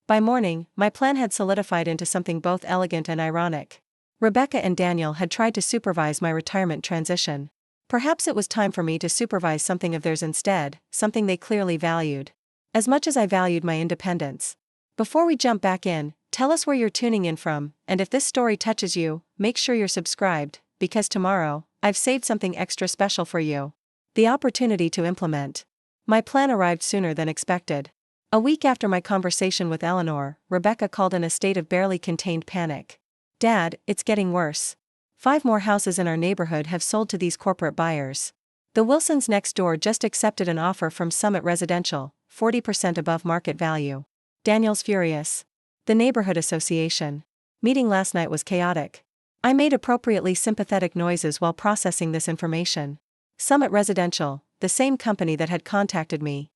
By morning, my plan had solidified into something both elegant and ironic. Rebecca and Daniel had tried to supervise my retirement transition. Perhaps it was time for me to supervise something of theirs instead, something they clearly valued. As much as I valued my independence. Before we jump back in, tell us where you're tuning in from, and if this story touches you, make sure you're subscribed, because tomorrow, I've saved something extra special for you. The opportunity to implement. My plan arrived sooner than expected. A week after my conversation with Eleanor, Rebecca called in a state of barely contained panic. "Dad, it's getting worse. 5 more houses in our neighborhood have sold to these corporate buyers. The Wilsons next door just accepted an offer from Summit Residential, 40% above market value." Daniel's furious. The neighborhood association meeting last night was chaotic. I made appropriately sympathetic noises while processing this information. Summit Residential, the same company that had contacted me.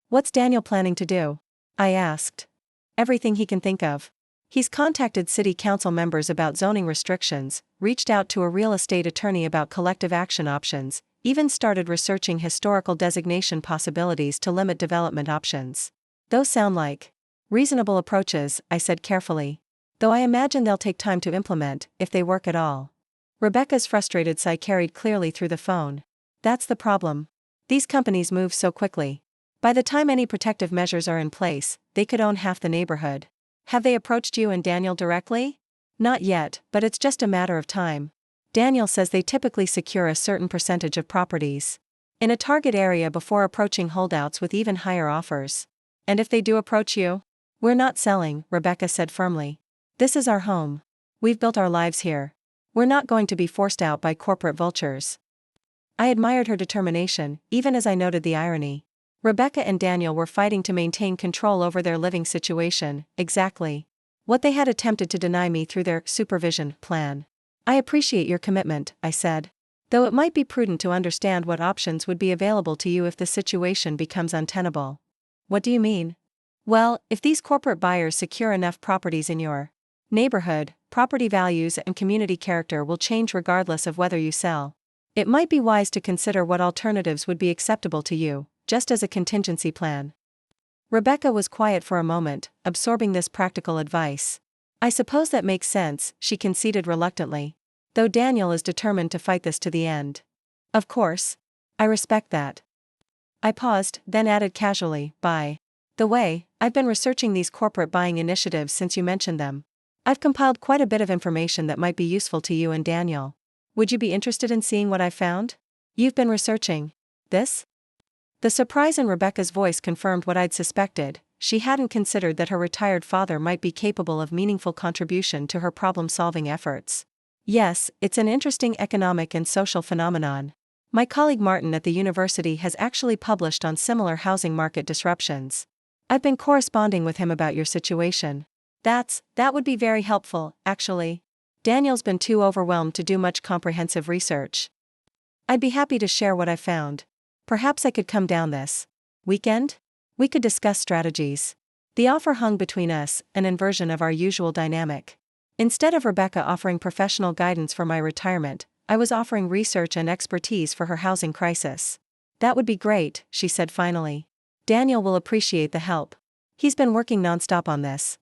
"What's Daniel planning to do?" I asked. "Everything he can think of. He's contacted city council members about zoning restrictions, reached out to a real estate attorney about collective action options, even started researching historical designation possibilities to limit development options. Those sound like reasonable approaches," I said carefully. "Though I imagine they'll take time to implement, if they work at all." Rebecca's frustrated sigh carried clearly through the phone. "That's the problem. These companies move so quickly. By the time any protective measures are in place, they could own half the neighborhood." "Have they approached you and Daniel directly?" "Not yet, but it's just a matter of time. Daniel says they typically secure a certain percentage of properties in a target area before approaching holdouts with even higher offers." "And if they do approach you?" "We're not selling," Rebecca said firmly. "This is our home. We've built our lives here. We're not going to be forced out by corporate vultures." I admired her determination, even as I noted the irony. Rebecca and Daniel were fighting to maintain control over their living situation, exactly what they had attempted to deny me through their supervision plan. "I appreciate your commitment," I said. "Though it might be prudent to understand what options would be available to you if the situation becomes untenable." "What do you mean?" "Well, if these corporate buyers secure enough properties in your neighborhood, property values and community character will change regardless of whether you sell. It might be wise to consider what alternatives would be acceptable to you, just as a contingency plan." Rebecca was quiet for a moment, absorbing this practical advice. "I suppose that makes sense," she conceded reluctantly. "Though Daniel is determined to fight this to the end." "Of course. I respect that." I paused, then added casually, "By the way, I've been researching these corporate buying initiatives since you mentioned them. I've compiled quite a bit of information that might be useful to you and Daniel. Would you be interested in seeing what I've found?" "You've been researching this?" The surprise in Rebecca's voice confirmed what I'd suspected. She hadn't considered that her retired father might be capable of meaningful contribution to her problem-solving efforts. "Yes, it's an interesting economic and social phenomenon. My colleague Martin at the university has actually published on similar housing market disruptions. I've been corresponding with him about your situation." That would be very helpful, actually. Daniel's been too overwhelmed to do much comprehensive research. I'd be happy to share what I found. Perhaps I could come down this weekend? We could discuss strategies. The offer hung between us, an inversion of our usual dynamic. Instead of Rebecca offering professional guidance for my retirement, I was offering research and expertise for her housing crisis. "That would be great," she said finally. "Daniel will appreciate the help. He's been working nonstop on this."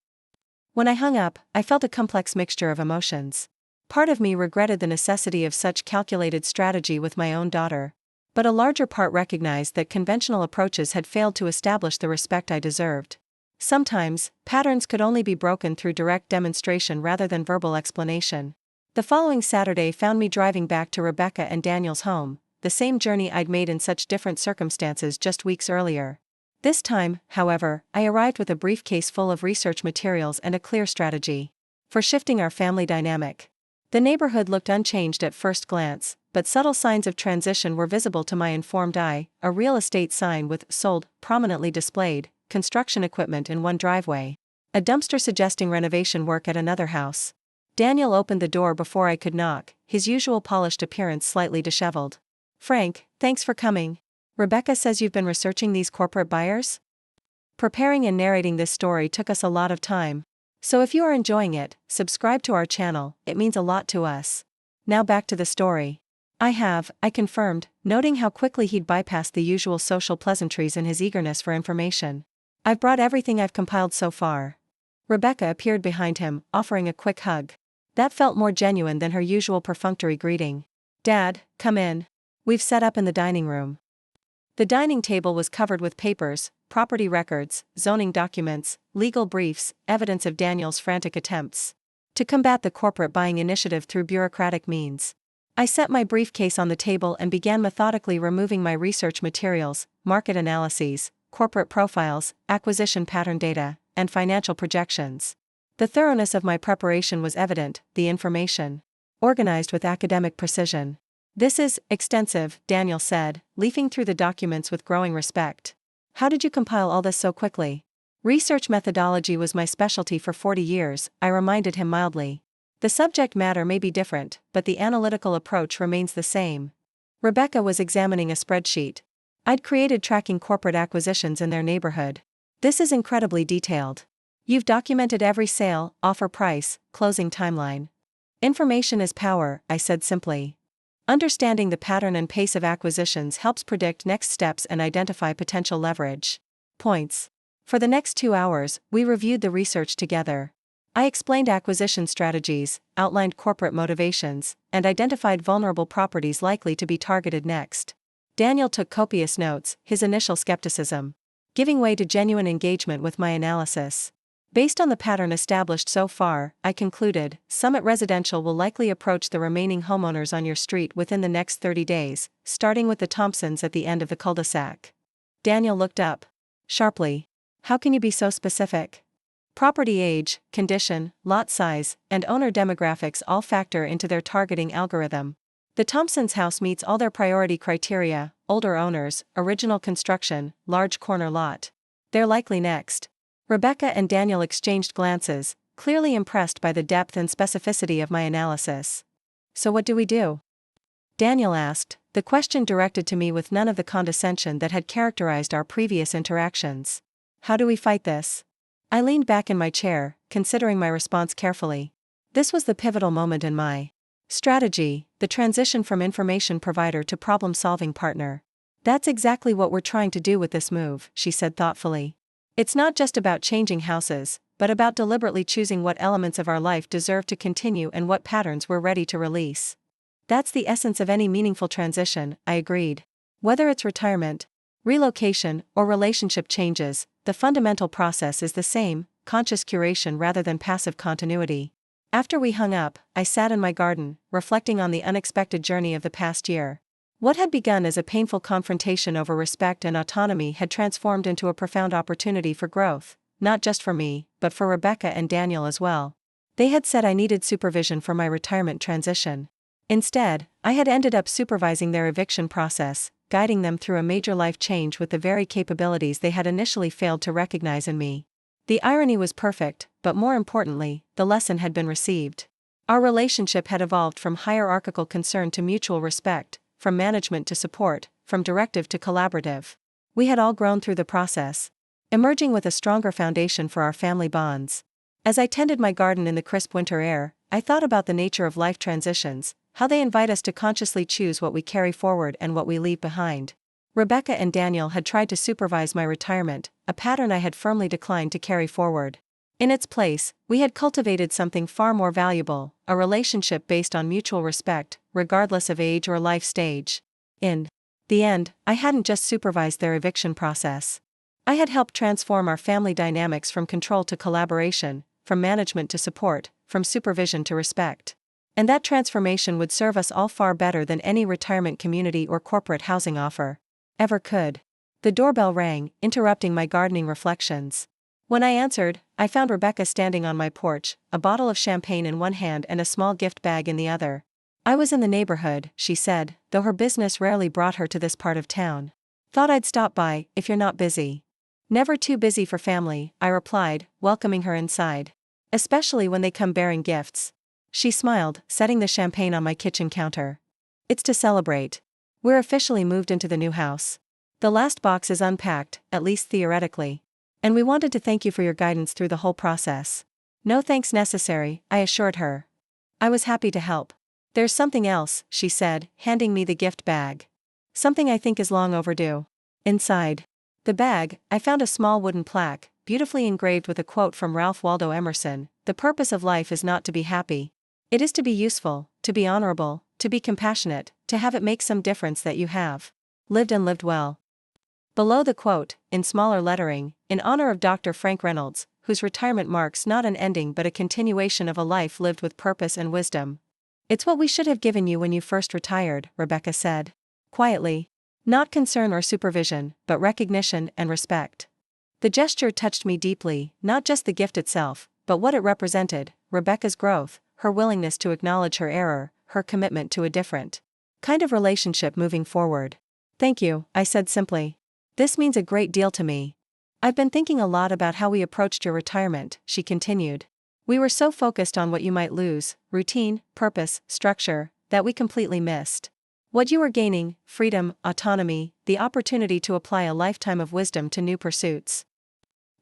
When I hung up, I felt a complex mixture of emotions. Part of me regretted the necessity of such calculated strategy with my own daughter. But a larger part recognized that conventional approaches had failed to establish the respect I deserved. Sometimes, patterns could only be broken through direct demonstration rather than verbal explanation. The following Saturday found me driving back to Rebecca and Daniel's home, the same journey I'd made in such different circumstances just weeks earlier. This time, however, I arrived with a briefcase full of research materials and a clear strategy for shifting our family dynamic. The neighborhood looked unchanged at first glance, but subtle signs of transition were visible to my informed eye: a real estate sign with "sold" prominently displayed, construction equipment in one driveway, a dumpster suggesting renovation work at another house. Daniel opened the door before I could knock, his usual polished appearance slightly disheveled. "Frank, thanks for coming. Rebecca says you've been researching these corporate buyers?" Preparing and narrating this story took us a lot of time. So if you are enjoying it, subscribe to our channel, it means a lot to us. Now back to the story. I confirmed, noting how quickly he'd bypassed the usual social pleasantries in his eagerness for information. "I've brought everything I've compiled so far," Rebecca appeared behind him, offering a quick hug. That felt more genuine than her usual perfunctory greeting. "Dad, come in. We've set up in the dining room." The dining table was covered with papers, property records, zoning documents, legal briefs, evidence of Daniel's frantic attempts to combat the corporate buying initiative through bureaucratic means. I set my briefcase on the table and began methodically removing my research materials, market analyses, corporate profiles, acquisition pattern data, and financial projections. The thoroughness of my preparation was evident, the information organized with academic precision. "This is extensive," Daniel said, leafing through the documents with growing respect. "How did you compile all this so quickly?" "Research methodology was my specialty for 40 years, I reminded him mildly. "The subject matter may be different, but the analytical approach remains the same." Rebecca was examining a spreadsheet. I'd created tracking corporate acquisitions in their neighborhood. "This is incredibly detailed. You've documented every sale, offer price, closing timeline." "Information is power," I said simply. "Understanding the pattern and pace of acquisitions helps predict next steps and identify potential leverage points." For the next 2 hours, we reviewed the research together. I explained acquisition strategies, outlined corporate motivations, and identified vulnerable properties likely to be targeted next. Daniel took copious notes, his initial skepticism giving way to genuine engagement with my analysis. Based on the pattern established so far, I concluded, Summit Residential will likely approach the remaining homeowners on your street within the next 30 days, starting with the Thompsons at the end of the cul-de-sac. Daniel looked up sharply. "How can you be so specific?" "Property age, condition, lot size, and owner demographics all factor into their targeting algorithm. The Thompsons' house meets all their priority criteria: older owners, original construction, large corner lot. They're likely next." Rebecca and Daniel exchanged glances, clearly impressed by the depth and specificity of my analysis. "So what do we do?" Daniel asked, the question directed to me with none of the condescension that had characterized our previous interactions. "How do we fight this?" I leaned back in my chair, considering my response carefully. This was the pivotal moment in my strategy, the transition from information provider to problem-solving partner. "That's exactly what we're trying to do with this move," she said thoughtfully. "It's not just about changing houses, but about deliberately choosing what elements of our life deserve to continue and what patterns we're ready to release." "That's the essence of any meaningful transition," I agreed. "Whether it's retirement, relocation, or relationship changes, the fundamental process is the same: conscious curation rather than passive continuity." After we hung up, I sat in my garden, reflecting on the unexpected journey of the past year. What had begun as a painful confrontation over respect and autonomy had transformed into a profound opportunity for growth, not just for me, but for Rebecca and Daniel as well. They had said I needed supervision for my retirement transition. Instead, I had ended up supervising their eviction process, guiding them through a major life change with the very capabilities they had initially failed to recognize in me. The irony was perfect, but more importantly, the lesson had been received. Our relationship had evolved from hierarchical concern to mutual respect, from management to support, from directive to collaborative. We had all grown through the process, emerging with a stronger foundation for our family bonds. As I tended my garden in the crisp winter air, I thought about the nature of life transitions, how they invite us to consciously choose what we carry forward and what we leave behind. Rebecca and Daniel had tried to supervise my retirement, a pattern I had firmly declined to carry forward. In its place, we had cultivated something far more valuable, a relationship based on mutual respect, regardless of age or life stage. In the end, I hadn't just supervised their eviction process. I had helped transform our family dynamics from control to collaboration, from management to support, from supervision to respect. And that transformation would serve us all far better than any retirement community or corporate housing offer ever could. The doorbell rang, interrupting my gardening reflections. When I answered, I found Rebecca standing on my porch, a bottle of champagne in one hand and a small gift bag in the other. "I was in the neighborhood," she said, though her business rarely brought her to this part of town. "Thought I'd stop by, if you're not busy." "Never too busy for family," I replied, welcoming her inside. "Especially when they come bearing gifts." She smiled, setting the champagne on my kitchen counter. "It's to celebrate. We're officially moved into the new house. The last box is unpacked, at least theoretically. And we wanted to thank you for your guidance through the whole process." "No thanks necessary," I assured her. "I was happy to help." "There's something else," she said, handing me the gift bag. "Something I think is long overdue." Inside the bag, I found a small wooden plaque, beautifully engraved with a quote from Ralph Waldo Emerson: "The purpose of life is not to be happy. It is to be useful, to be honorable, to be compassionate, to have it make some difference that you have lived and lived well." Below the quote, in smaller lettering, in honor of Dr. Frank Reynolds, whose retirement marks not an ending but a continuation of a life lived with purpose and wisdom. "It's what we should have given you when you first retired," Rebecca said quietly. "Not concern or supervision, but recognition and respect." The gesture touched me deeply, not just the gift itself, but what it represented: Rebecca's growth, her willingness to acknowledge her error, her commitment to a different kind of relationship moving forward. "Thank you," I said simply. "This means a great deal to me." "I've been thinking a lot about how we approached your retirement," she continued. "We were so focused on what you might lose, routine, purpose, structure, that we completely missed what you were gaining: freedom, autonomy, the opportunity to apply a lifetime of wisdom to new pursuits."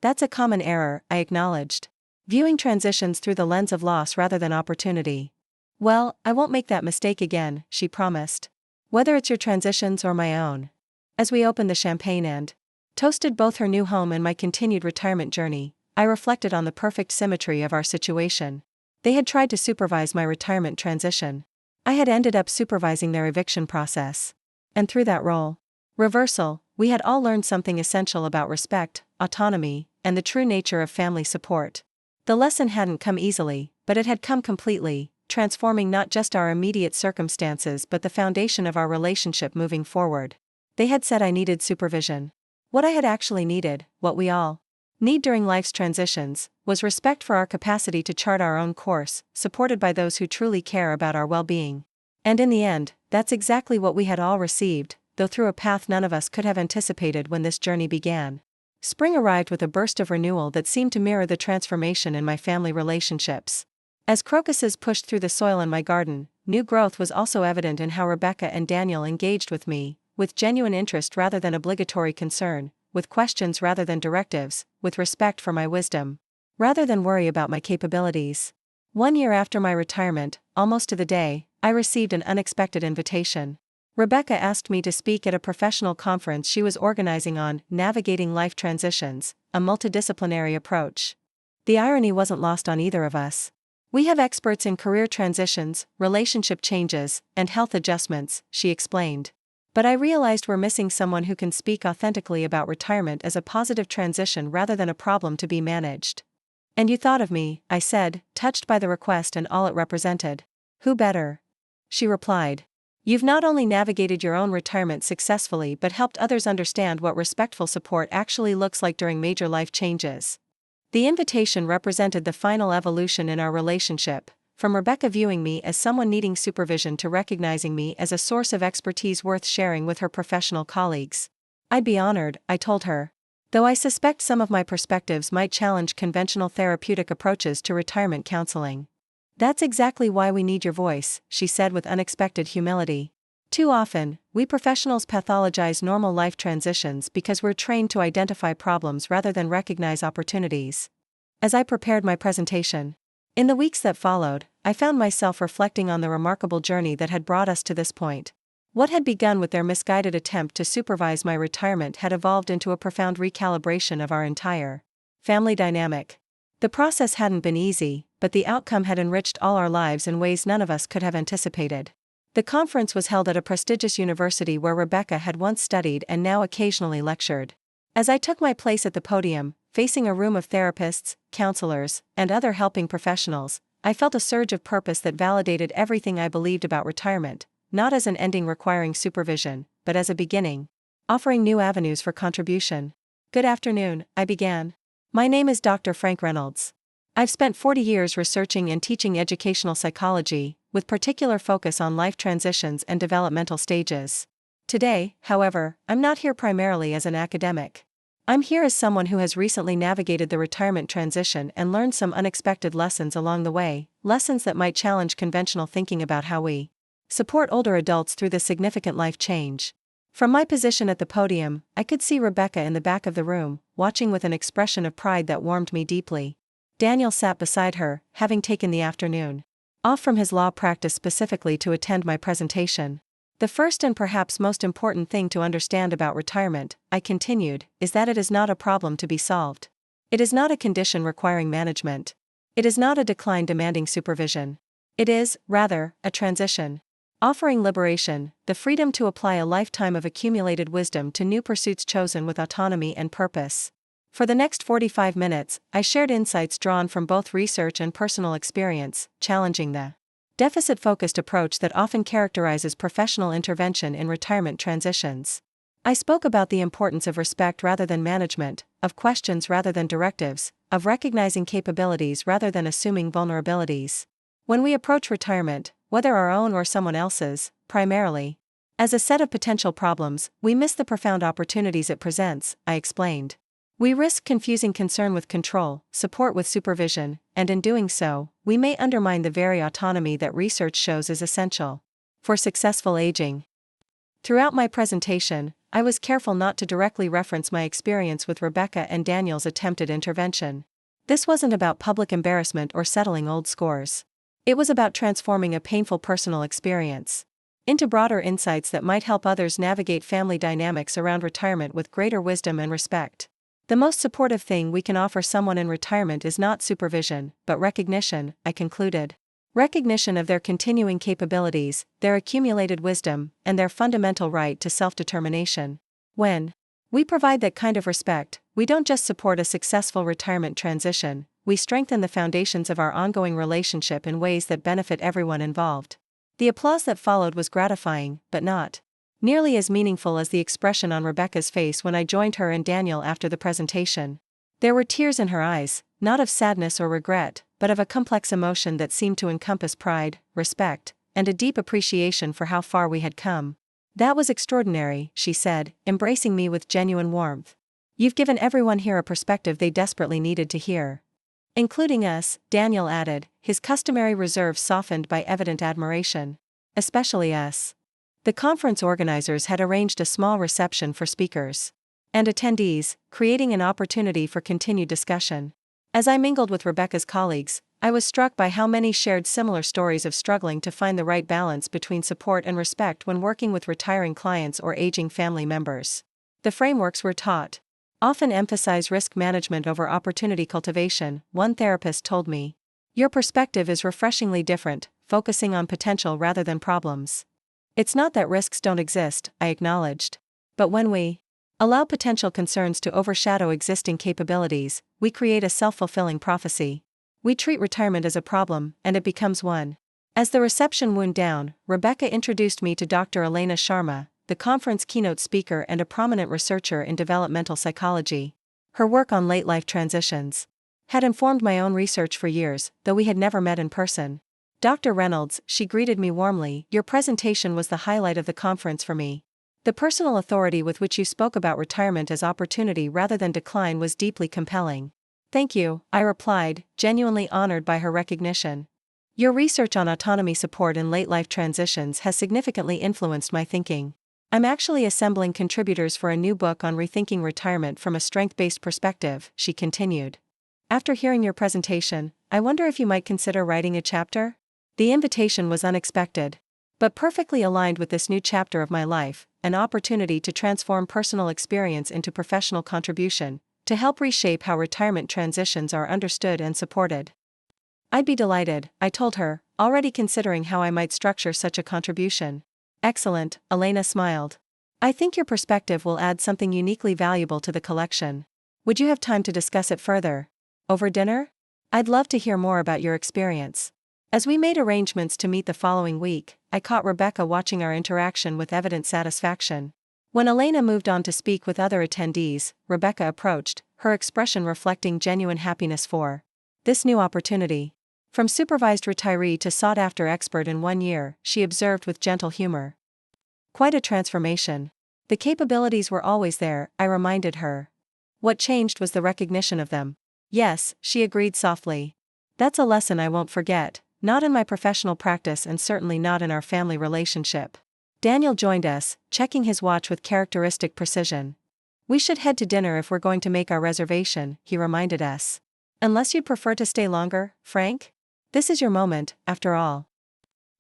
"That's a common error," I acknowledged. "Viewing transitions through the lens of loss rather than opportunity." "Well, I won't make that mistake again," she promised. "Whether it's your transitions or my own." As we opened the champagne and toasted both her new home and my continued retirement journey, I reflected on the perfect symmetry of our situation. They had tried to supervise my retirement transition. I had ended up supervising their eviction process. And through that role reversal, we had all learned something essential about respect, autonomy, and the true nature of family support. The lesson hadn't come easily, but it had come completely, transforming not just our immediate circumstances but the foundation of our relationship moving forward. They had said I needed supervision. What I had actually needed, what we all need during life's transitions, was respect for our capacity to chart our own course, supported by those who truly care about our well-being. And in the end, that's exactly what we had all received, though through a path none of us could have anticipated when this journey began. Spring arrived with a burst of renewal that seemed to mirror the transformation in my family relationships. As crocuses pushed through the soil in my garden, new growth was also evident in how Rebecca and Daniel engaged with me, with genuine interest rather than obligatory concern, with questions rather than directives, with respect for my wisdom rather than worry about my capabilities. 1 year after my retirement, almost to the day, I received an unexpected invitation. Rebecca asked me to speak at a professional conference she was organizing on navigating life transitions, a multidisciplinary approach. The irony wasn't lost on either of us. We have experts in career transitions, relationship changes, and health adjustments, she explained. But I realized we're missing someone who can speak authentically about retirement as a positive transition rather than a problem to be managed. "And you thought of me," I said, touched by the request and all it represented. "Who better?" she replied. "You've not only navigated your own retirement successfully but helped others understand what respectful support actually looks like during major life changes." The invitation represented the final evolution in our relationship, from Rebecca viewing me as someone needing supervision to recognizing me as a source of expertise worth sharing with her professional colleagues. "I'd be honored," I told her. "Though I suspect some of my perspectives might challenge conventional therapeutic approaches to retirement counseling." "That's exactly why we need your voice," she said with unexpected humility. "Too often, we professionals pathologize normal life transitions because we're trained to identify problems rather than recognize opportunities." As I prepared my presentation, in the weeks that followed, I found myself reflecting on the remarkable journey that had brought us to this point. What had begun with their misguided attempt to supervise my retirement had evolved into a profound recalibration of our entire family dynamic. The process hadn't been easy, but the outcome had enriched all our lives in ways none of us could have anticipated. The conference was held at a prestigious university where Rebecca had once studied and now occasionally lectured. As I took my place at the podium, facing a room of therapists, counselors, and other helping professionals, I felt a surge of purpose that validated everything I believed about retirement, not as an ending requiring supervision, but as a beginning, offering new avenues for contribution. "Good afternoon," I began. "My name is Dr. Frank Reynolds. I've spent 40 years researching and teaching educational psychology, with particular focus on life transitions and developmental stages. Today, however, I'm not here primarily as an academic. I'm here as someone who has recently navigated the retirement transition and learned some unexpected lessons along the way, lessons that might challenge conventional thinking about how we support older adults through this significant life change." From my position at the podium, I could see Rebecca in the back of the room, watching with an expression of pride that warmed me deeply. Daniel sat beside her, having taken the afternoon off from his law practice specifically to attend my presentation. "The first and perhaps most important thing to understand about retirement," I continued, "is that it is not a problem to be solved. It is not a condition requiring management. It is not a decline demanding supervision. It is, rather, a transition. Offering liberation, the freedom to apply a lifetime of accumulated wisdom to new pursuits chosen with autonomy and purpose. For the next 45 minutes, I shared insights drawn from both research and personal experience, challenging the deficit-focused approach that often characterizes professional intervention in retirement transitions. I spoke about the importance of respect rather than management, of questions rather than directives, of recognizing capabilities rather than assuming vulnerabilities. When we approach retirement, whether our own or someone else's, primarily as a set of potential problems, we miss the profound opportunities it presents, I explained. We risk confusing concern with control, support with supervision, and in doing so, we may undermine the very autonomy that research shows is essential for successful aging. Throughout my presentation, I was careful not to directly reference my experience with Rebecca and Daniel's attempted intervention. This wasn't about public embarrassment or settling old scores. It was about transforming a painful personal experience into broader insights that might help others navigate family dynamics around retirement with greater wisdom and respect. The most supportive thing we can offer someone in retirement is not supervision, but recognition, I concluded. Recognition of their continuing capabilities, their accumulated wisdom, and their fundamental right to self-determination. When we provide that kind of respect, we don't just support a successful retirement transition, we strengthen the foundations of our ongoing relationship in ways that benefit everyone involved. The applause that followed was gratifying, but not nearly as meaningful as the expression on Rebecca's face when I joined her and Daniel after the presentation. There were tears in her eyes, not of sadness or regret, but of a complex emotion that seemed to encompass pride, respect, and a deep appreciation for how far we had come. "That was extraordinary," she said, embracing me with genuine warmth. "You've given everyone here a perspective they desperately needed to hear." "Including us," Daniel added, his customary reserve softened by evident admiration. "Especially us." The conference organizers had arranged a small reception for speakers and attendees, creating an opportunity for continued discussion. As I mingled with Rebecca's colleagues, I was struck by how many shared similar stories of struggling to find the right balance between support and respect when working with retiring clients or aging family members. The frameworks were taught often emphasize risk management over opportunity cultivation, one therapist told me. "Your perspective is refreshingly different, focusing on potential rather than problems." "It's not that risks don't exist," I acknowledged. "But when we allow potential concerns to overshadow existing capabilities, we create a self-fulfilling prophecy. We treat retirement as a problem, and it becomes one." As the reception wound down, Rebecca introduced me to Dr. Elena Sharma, the conference keynote speaker and a prominent researcher in developmental psychology. Her work on late-life transitions had informed my own research for years, though we had never met in person. "Dr. Reynolds," she greeted me warmly, "your presentation was the highlight of the conference for me. The personal authority with which you spoke about retirement as opportunity rather than decline was deeply compelling." "Thank you," I replied, genuinely honored by her recognition. "Your research on autonomy support in late-life transitions has significantly influenced my thinking. I'm actually assembling contributors for a new book on rethinking retirement from a strength-based perspective," she continued. "After hearing your presentation, I wonder if you might consider writing a chapter?" The invitation was unexpected, but perfectly aligned with this new chapter of my life, an opportunity to transform personal experience into professional contribution, to help reshape how retirement transitions are understood and supported. "I'd be delighted," I told her, already considering how I might structure such a contribution. "Excellent," Elena smiled. "I think your perspective will add something uniquely valuable to the collection. Would you have time to discuss it further? Over dinner? I'd love to hear more about your experience." As we made arrangements to meet the following week, I caught Rebecca watching our interaction with evident satisfaction. When Elena moved on to speak with other attendees, Rebecca approached, her expression reflecting genuine happiness for this new opportunity. "From supervised retiree to sought-after expert in 1 year," she observed with gentle humor. "Quite a transformation." "The capabilities were always there," I reminded her. "What changed was the recognition of them." "Yes," she agreed softly. "That's a lesson I won't forget. Not in my professional practice and certainly not in our family relationship." Daniel joined us, checking his watch with characteristic precision. "We should head to dinner if we're going to make our reservation," he reminded us. "Unless you'd prefer to stay longer, Frank? This is your moment, after all."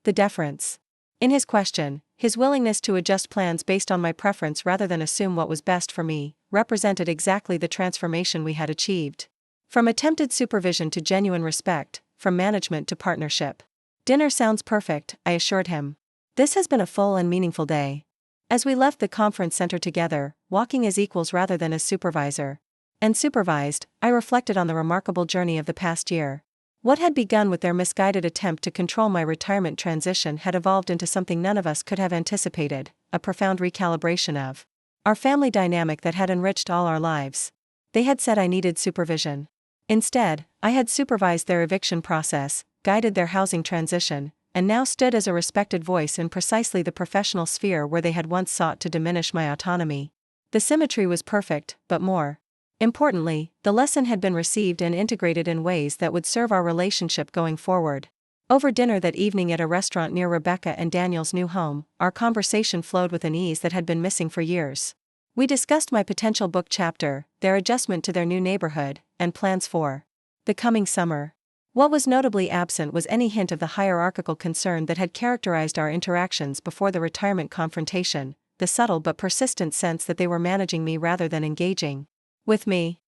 The deference in his question, his willingness to adjust plans based on my preference rather than assume what was best for me, represented exactly the transformation we had achieved. From attempted supervision to genuine respect, from management to partnership. Dinner sounds perfect, I assured him. This has been a full and meaningful day. As we left the conference center together, walking as equals rather than as supervisor and supervised, I reflected on the remarkable journey of the past year. What had begun with their misguided attempt to control my retirement transition had evolved into something none of us could have anticipated, a profound recalibration of our family dynamic that had enriched all our lives. They had said I needed supervision. Instead, I had supervised their eviction process, guided their housing transition, and now stood as a respected voice in precisely the professional sphere where they had once sought to diminish my autonomy. The symmetry was perfect, but more importantly, the lesson had been received and integrated in ways that would serve our relationship going forward. Over dinner that evening at a restaurant near Rebecca and Daniel's new home, our conversation flowed with an ease that had been missing for years. We discussed my potential book chapter, their adjustment to their new neighborhood, and plans for the coming summer. What was notably absent was any hint of the hierarchical concern that had characterized our interactions before the retirement confrontation, the subtle but persistent sense that they were managing me rather than engaging with me.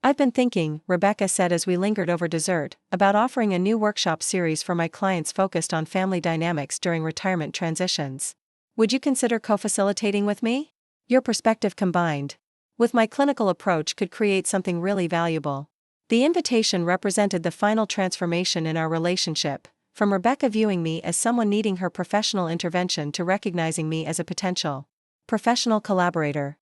I've been thinking, Rebecca said as we lingered over dessert, about offering a new workshop series for my clients focused on family dynamics during retirement transitions. Would you consider co-facilitating with me? Your perspective combined with my clinical approach could create something really valuable. The invitation represented the final transformation in our relationship, from Rebecca viewing me as someone needing her professional intervention to recognizing me as a potential professional collaborator.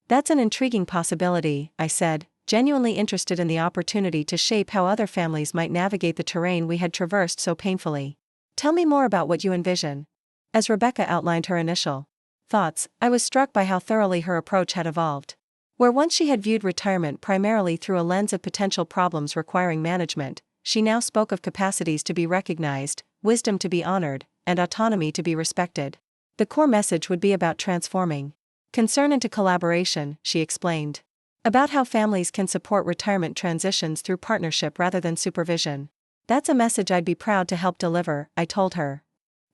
That's an intriguing possibility, I said, genuinely interested in the opportunity to shape how other families might navigate the terrain we had traversed so painfully. Tell me more about what you envision. As Rebecca outlined her initial thoughts, I was struck by how thoroughly her approach had evolved. Where once she had viewed retirement primarily through a lens of potential problems requiring management, she now spoke of capacities to be recognized, wisdom to be honored, and autonomy to be respected. The core message would be about transforming concern into collaboration, she explained. About how families can support retirement transitions through partnership rather than supervision. That's a message I'd be proud to help deliver, I told her.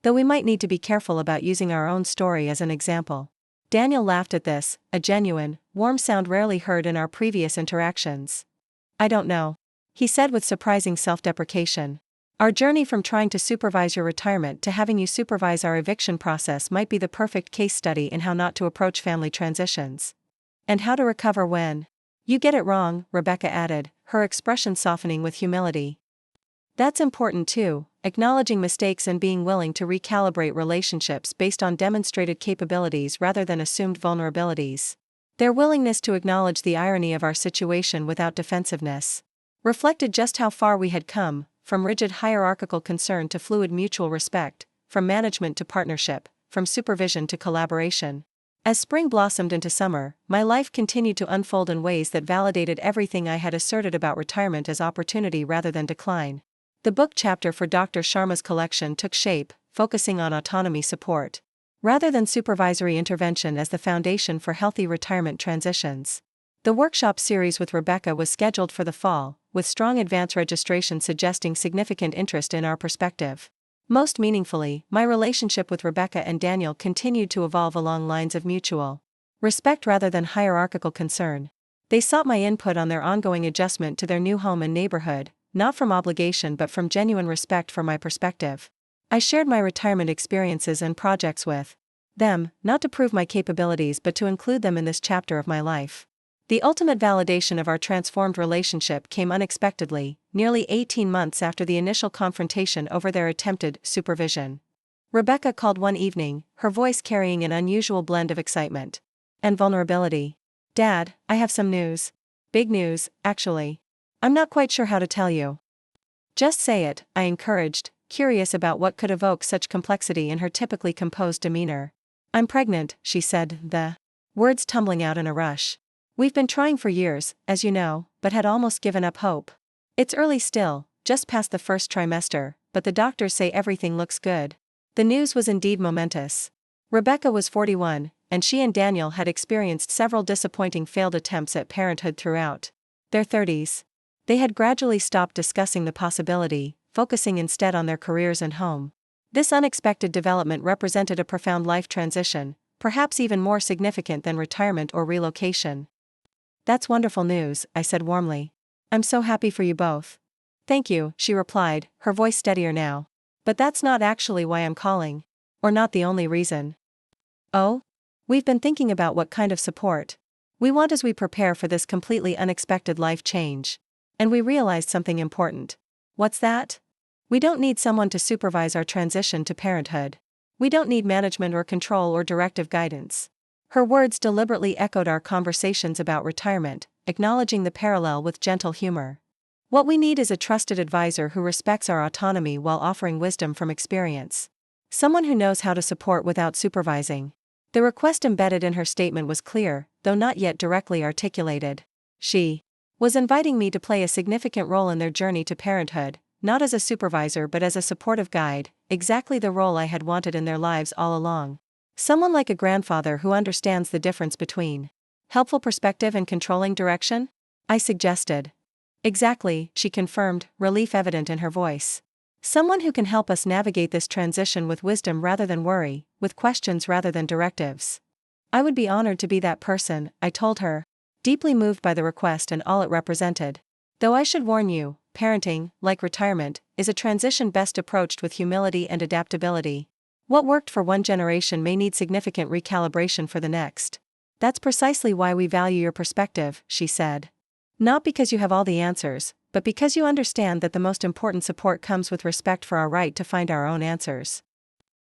Though we might need to be careful about using our own story as an example. Daniel laughed at this, a genuine, warm sound rarely heard in our previous interactions. I don't know, he said with surprising self-deprecation. Our journey from trying to supervise your retirement to having you supervise our eviction process might be the perfect case study in how not to approach family transitions. And how to recover when you get it wrong, Rebecca added, her expression softening with humility. That's important too, acknowledging mistakes and being willing to recalibrate relationships based on demonstrated capabilities rather than assumed vulnerabilities. Their willingness to acknowledge the irony of our situation without defensiveness reflected just how far we had come, from rigid hierarchical concern to fluid mutual respect, from management to partnership, from supervision to collaboration. As spring blossomed into summer, my life continued to unfold in ways that validated everything I had asserted about retirement as opportunity rather than decline. The book chapter for Dr. Sharma's collection took shape, focusing on autonomy support, rather than supervisory intervention as the foundation for healthy retirement transitions. The workshop series with Rebecca was scheduled for the fall, with strong advance registration suggesting significant interest in our perspective. Most meaningfully, my relationship with Rebecca and Daniel continued to evolve along lines of mutual respect rather than hierarchical concern. They sought my input on their ongoing adjustment to their new home and neighborhood, not from obligation but from genuine respect for my perspective. I shared my retirement experiences and projects with them, not to prove my capabilities but to include them in this chapter of my life. The ultimate validation of our transformed relationship came unexpectedly, nearly 18 months after the initial confrontation over their attempted supervision. Rebecca called one evening, her voice carrying an unusual blend of excitement and vulnerability. Dad, I have some news. Big news, actually. I'm not quite sure how to tell you. Just say it, I encouraged, curious about what could evoke such complexity in her typically composed demeanor. I'm pregnant, she said, the words tumbling out in a rush. We've been trying for years, as you know, but had almost given up hope. It's early still, just past the first trimester, but the doctors say everything looks good. The news was indeed momentous. Rebecca was 41, and she and Daniel had experienced several disappointing failed attempts at parenthood throughout their 30s. They had gradually stopped discussing the possibility, focusing instead on their careers and home. This unexpected development represented a profound life transition, perhaps even more significant than retirement or relocation. That's wonderful news, I said warmly. I'm so happy for you both. Thank you, she replied, her voice steadier now. But that's not actually why I'm calling. Or not the only reason. Oh? We've been thinking about what kind of support we want as we prepare for this completely unexpected life change. And we realized something important. What's that? We don't need someone to supervise our transition to parenthood. We don't need management or control or directive guidance. Her words deliberately echoed our conversations about retirement, acknowledging the parallel with gentle humor. What we need is a trusted advisor who respects our autonomy while offering wisdom from experience. Someone who knows how to support without supervising. The request embedded in her statement was clear, though not yet directly articulated. She was inviting me to play a significant role in their journey to parenthood, not as a supervisor but as a supportive guide, exactly the role I had wanted in their lives all along. Someone like a grandfather who understands the difference between helpful perspective and controlling direction? I suggested. Exactly, she confirmed, relief evident in her voice. Someone who can help us navigate this transition with wisdom rather than worry, with questions rather than directives. I would be honored to be that person, I told her, deeply moved by the request and all it represented. Though I should warn you, parenting, like retirement, is a transition best approached with humility and adaptability. What worked for one generation may need significant recalibration for the next. That's precisely why we value your perspective, she said. Not because you have all the answers, but because you understand that the most important support comes with respect for our right to find our own answers.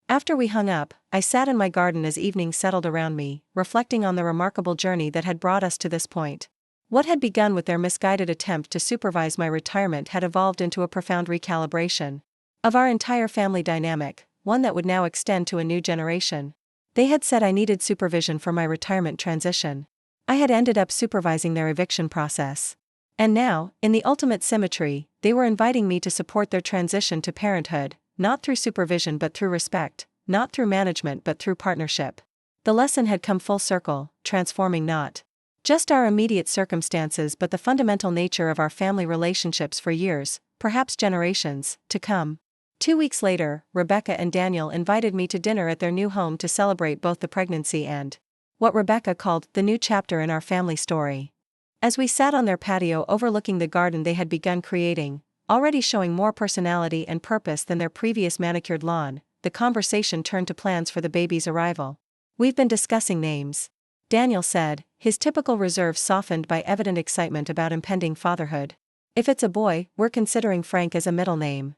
After we hung up, I sat in my garden as evening settled around me, reflecting on the remarkable journey that had brought us to this point. What had begun with their misguided attempt to supervise my retirement had evolved into a profound recalibration of our entire family dynamic, one that would now extend to a new generation. They had said I needed supervision for my retirement transition. I had ended up supervising their eviction process. And now, in the ultimate symmetry, they were inviting me to support their transition to parenthood, not through supervision but through respect, not through management but through partnership. The lesson had come full circle, transforming not just our immediate circumstances but the fundamental nature of our family relationships for years, perhaps generations, to come. 2 weeks later, Rebecca and Daniel invited me to dinner at their new home to celebrate both the pregnancy and what Rebecca called the new chapter in our family story. As we sat on their patio overlooking the garden they had begun creating, already showing more personality and purpose than their previous manicured lawn, the conversation turned to plans for the baby's arrival. We've been discussing names, Daniel said, his typical reserve softened by evident excitement about impending fatherhood. If it's a boy, we're considering Frank as a middle name.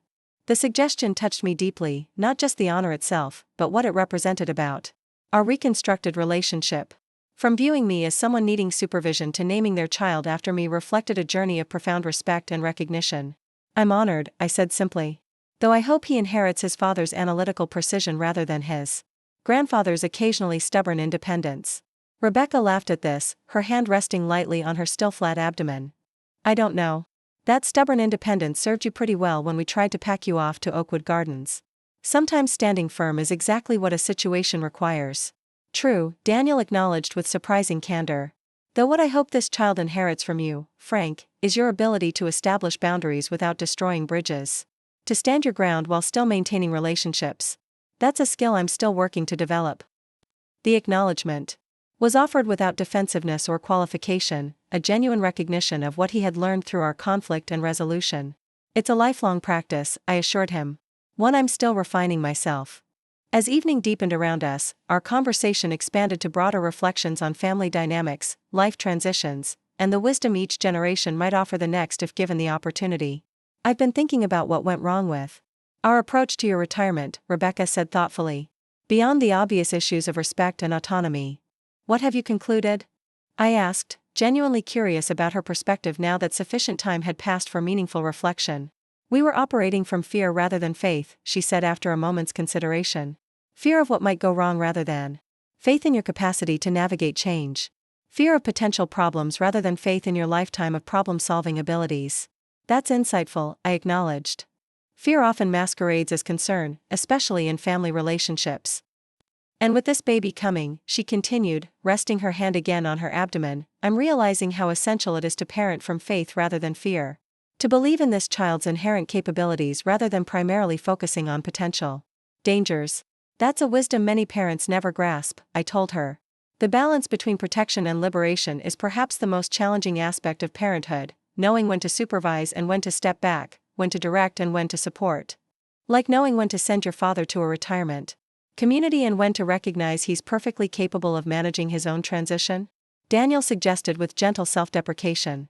The suggestion touched me deeply, not just the honor itself, but what it represented about our reconstructed relationship. From viewing me as someone needing supervision to naming their child after me reflected a journey of profound respect and recognition. I'm honored, I said simply. Though I hope he inherits his father's analytical precision rather than his grandfather's occasionally stubborn independence. Rebecca laughed at this, her hand resting lightly on her still flat abdomen. I don't know. That stubborn independence served you pretty well when we tried to pack you off to Oakwood Gardens. Sometimes standing firm is exactly what a situation requires. True, Daniel acknowledged with surprising candor. Though what I hope this child inherits from you, Frank, is your ability to establish boundaries without destroying bridges. To stand your ground while still maintaining relationships. That's a skill I'm still working to develop. The acknowledgement was offered without defensiveness or qualification, a genuine recognition of what he had learned through our conflict and resolution. It's a lifelong practice, I assured him. One I'm still refining myself. As evening deepened around us, our conversation expanded to broader reflections on family dynamics, life transitions, and the wisdom each generation might offer the next if given the opportunity. I've been thinking about what went wrong with our approach to your retirement, Rebecca said thoughtfully. Beyond the obvious issues of respect and autonomy. What have you concluded? I asked, genuinely curious about her perspective now that sufficient time had passed for meaningful reflection. We were operating from fear rather than faith, she said after a moment's consideration. Fear of what might go wrong rather than faith in your capacity to navigate change. Fear of potential problems rather than faith in your lifetime of problem-solving abilities. That's insightful, I acknowledged. Fear often masquerades as concern, especially in family relationships. And with this baby coming, she continued, resting her hand again on her abdomen, I'm realizing how essential it is to parent from faith rather than fear. To believe in this child's inherent capabilities rather than primarily focusing on potential dangers. That's a wisdom many parents never grasp, I told her. The balance between protection and liberation is perhaps the most challenging aspect of parenthood, knowing when to supervise and when to step back, when to direct and when to support. Like knowing when to send your father to a retirement community and when to recognize he's perfectly capable of managing his own transition? Daniel suggested with gentle self-deprecation.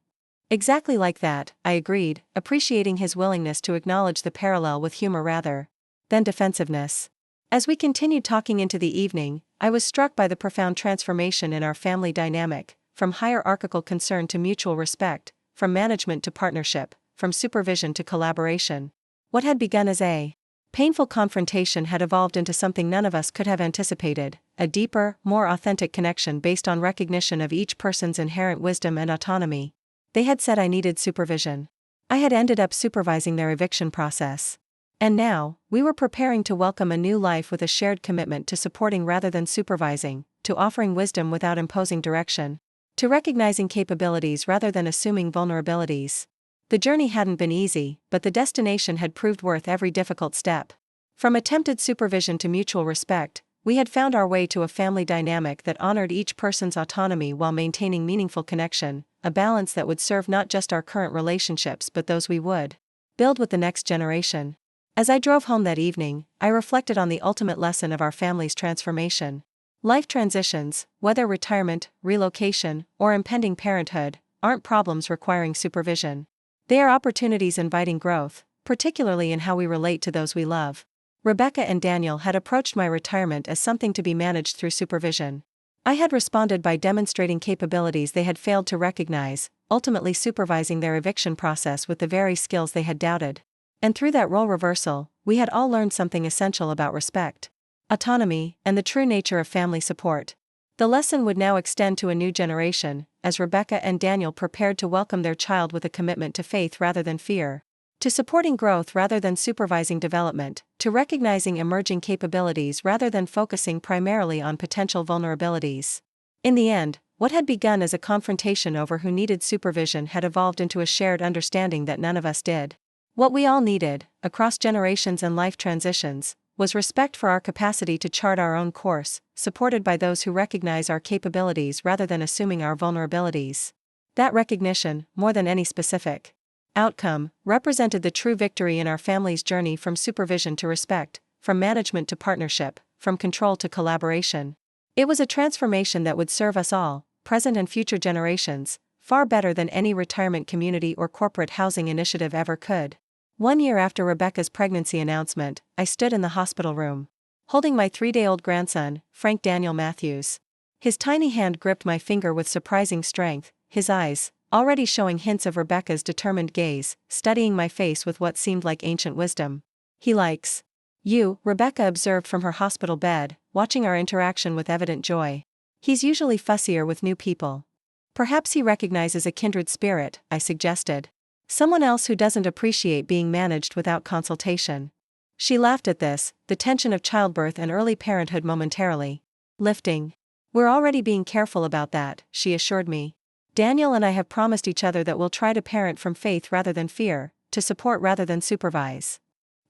Exactly like that, I agreed, appreciating his willingness to acknowledge the parallel with humor rather than defensiveness. As we continued talking into the evening, I was struck by the profound transformation in our family dynamic, from hierarchical concern to mutual respect, from management to partnership, from supervision to collaboration. What had begun as a painful confrontation had evolved into something none of us could have anticipated, a deeper, more authentic connection based on recognition of each person's inherent wisdom and autonomy. They had said I needed supervision. I had ended up supervising their eviction process. And now, we were preparing to welcome a new life with a shared commitment to supporting rather than supervising, to offering wisdom without imposing direction, to recognizing capabilities rather than assuming vulnerabilities. The journey hadn't been easy, but the destination had proved worth every difficult step. From attempted supervision to mutual respect, we had found our way to a family dynamic that honored each person's autonomy while maintaining meaningful connection, a balance that would serve not just our current relationships but those we would build with the next generation. As I drove home that evening, I reflected on the ultimate lesson of our family's transformation. Life transitions, whether retirement, relocation, or impending parenthood, aren't problems requiring supervision. They are opportunities inviting growth, particularly in how we relate to those we love. Rebecca and Daniel had approached my retirement as something to be managed through supervision. I had responded by demonstrating capabilities they had failed to recognize, ultimately supervising their eviction process with the very skills they had doubted. And through that role reversal, we had all learned something essential about respect, autonomy, and the true nature of family support. The lesson would now extend to a new generation, as Rebecca and Daniel prepared to welcome their child with a commitment to faith rather than fear, to supporting growth rather than supervising development, to recognizing emerging capabilities rather than focusing primarily on potential vulnerabilities. In the end, what had begun as a confrontation over who needed supervision had evolved into a shared understanding that none of us did. What we all needed, across generations and life transitions, was respect for our capacity to chart our own course, supported by those who recognize our capabilities rather than assuming our vulnerabilities. That recognition, more than any specific outcome, represented the true victory in our family's journey from supervision to respect, from management to partnership, from control to collaboration. It was a transformation that would serve us all, present and future generations, far better than any retirement community or corporate housing initiative ever could. 1 year after Rebecca's pregnancy announcement, I stood in the hospital room, holding my 3-day-old grandson, Frank Daniel Matthews. His tiny hand gripped my finger with surprising strength, his eyes, already showing hints of Rebecca's determined gaze, studying my face with what seemed like ancient wisdom. "He likes you," Rebecca observed from her hospital bed, watching our interaction with evident joy. "He's usually fussier with new people. Perhaps he recognizes a kindred spirit," I suggested. "Someone else who doesn't appreciate being managed without consultation." She laughed at this, the tension of childbirth and early parenthood momentarily lifting. "We're already being careful about that," she assured me. "Daniel and I have promised each other that we'll try to parent from faith rather than fear, to support rather than supervise."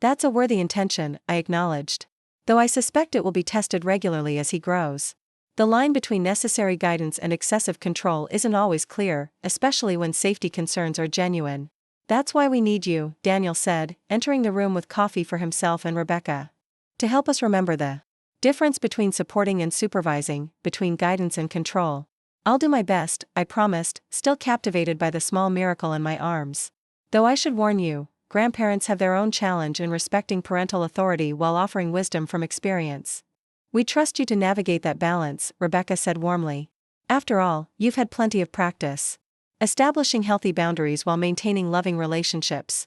"That's a worthy intention," I acknowledged. "Though I suspect it will be tested regularly as he grows. The line between necessary guidance and excessive control isn't always clear, especially when safety concerns are genuine." "That's why we need you," Daniel said, entering the room with coffee for himself and Rebecca. "To help us remember the difference between supporting and supervising, between guidance and control." "I'll do my best," I promised, still captivated by the small miracle in my arms. Though I should warn you, grandparents have their own challenge in respecting parental authority while offering wisdom from experience. "We trust you to navigate that balance," Rebecca said warmly. "After all, you've had plenty of practice establishing healthy boundaries while maintaining loving relationships."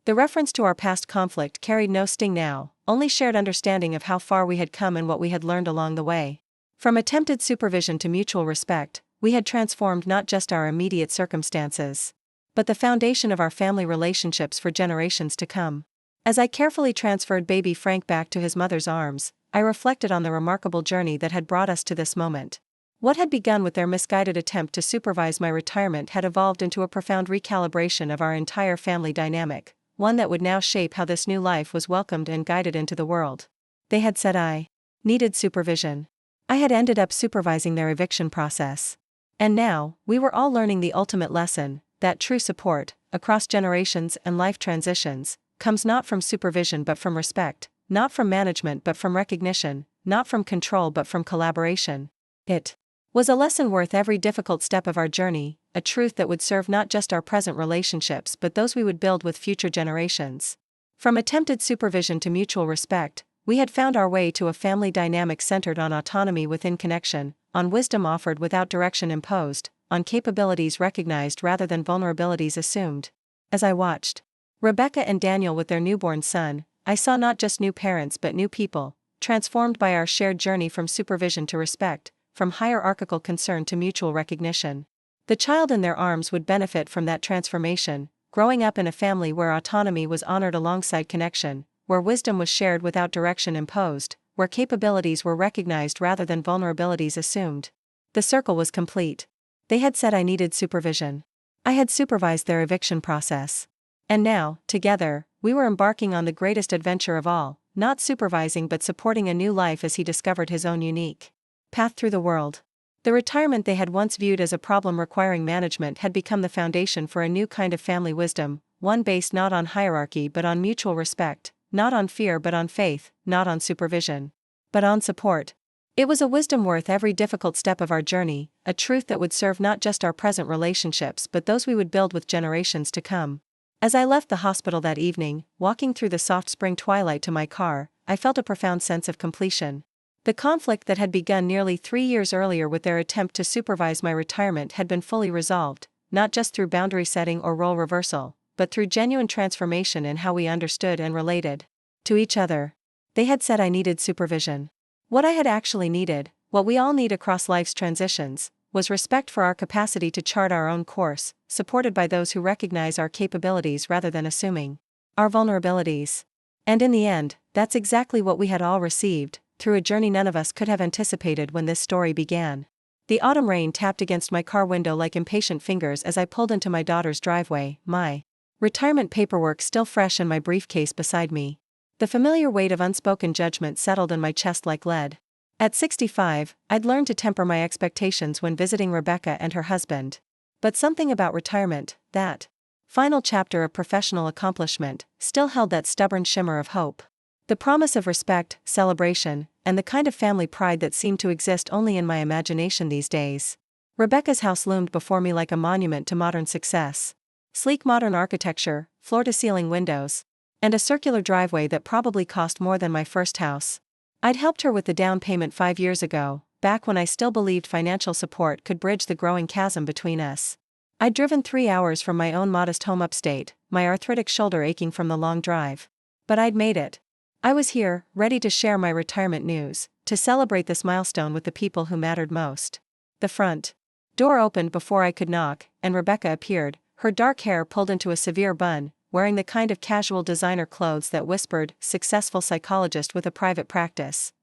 The reference to our past conflict carried no sting now, only shared understanding of how far we had come and what we had learned along the way. From attempted supervision to mutual respect, we had transformed not just our immediate circumstances, but the foundation of our family relationships for generations to come. As I carefully transferred baby Frank back to his mother's arms, I reflected on the remarkable journey that had brought us to this moment. What had begun with their misguided attempt to supervise my retirement had evolved into a profound recalibration of our entire family dynamic, one that would now shape how this new life was welcomed and guided into the world. They had said I needed supervision. I had ended up supervising their eviction process. And now, we were all learning the ultimate lesson: that true support, across generations and life transitions, comes not from supervision but from respect, not from management but from recognition, not from control but from collaboration. It was a lesson worth every difficult step of our journey, a truth that would serve not just our present relationships but those we would build with future generations. From attempted supervision to mutual respect, we had found our way to a family dynamic centered on autonomy within connection, on wisdom offered without direction imposed, on capabilities recognized rather than vulnerabilities assumed. As I watched Rebecca and Daniel with their newborn son, I saw not just new parents but new people, transformed by our shared journey from supervision to respect, from hierarchical concern to mutual recognition. The child in their arms would benefit from that transformation, growing up in a family where autonomy was honored alongside connection, where wisdom was shared without direction imposed, where capabilities were recognized rather than vulnerabilities assumed. The circle was complete. They had said I needed supervision. I had supervised their eviction process. And now, together, we were embarking on the greatest adventure of all, not supervising but supporting a new life as he discovered his own unique path through the world. The retirement they had once viewed as a problem requiring management had become the foundation for a new kind of family wisdom, one based not on hierarchy but on mutual respect, not on fear but on faith, not on supervision, but on support. It was a wisdom worth every difficult step of our journey, a truth that would serve not just our present relationships but those we would build with generations to come. As I left the hospital that evening, walking through the soft spring twilight to my car, I felt a profound sense of completion. The conflict that had begun nearly 3 years earlier with their attempt to supervise my retirement had been fully resolved, not just through boundary setting or role reversal, but through genuine transformation in how we understood and related to each other. They had said I needed supervision. What I had actually needed, what we all need across life's transitions, was respect for our capacity to chart our own course, supported by those who recognize our capabilities rather than assuming our vulnerabilities. And in the end, that's exactly what we had all received, through a journey none of us could have anticipated when this story began. The autumn rain tapped against my car window like impatient fingers as I pulled into my daughter's driveway, my retirement paperwork still fresh in my briefcase beside me. The familiar weight of unspoken judgment settled in my chest like lead. At 65, I'd learned to temper my expectations when visiting Rebecca and her husband. But something about retirement, that final chapter of professional accomplishment, still held that stubborn shimmer of hope. The promise of respect, celebration, and the kind of family pride that seemed to exist only in my imagination these days. Rebecca's house loomed before me like a monument to modern success. Sleek modern architecture, floor-to-ceiling windows, and a circular driveway that probably cost more than my first house. I'd helped her with the down payment 5 years ago, back when I still believed financial support could bridge the growing chasm between us. I'd driven 3 hours from my own modest home upstate, my arthritic shoulder aching from the long drive. But I'd made it. I was here, ready to share my retirement news, to celebrate this milestone with the people who mattered most. The front door opened before I could knock, and Rebecca appeared, her dark hair pulled into a severe bun, wearing the kind of casual designer clothes that whispered, "Successful psychologist with a private practice."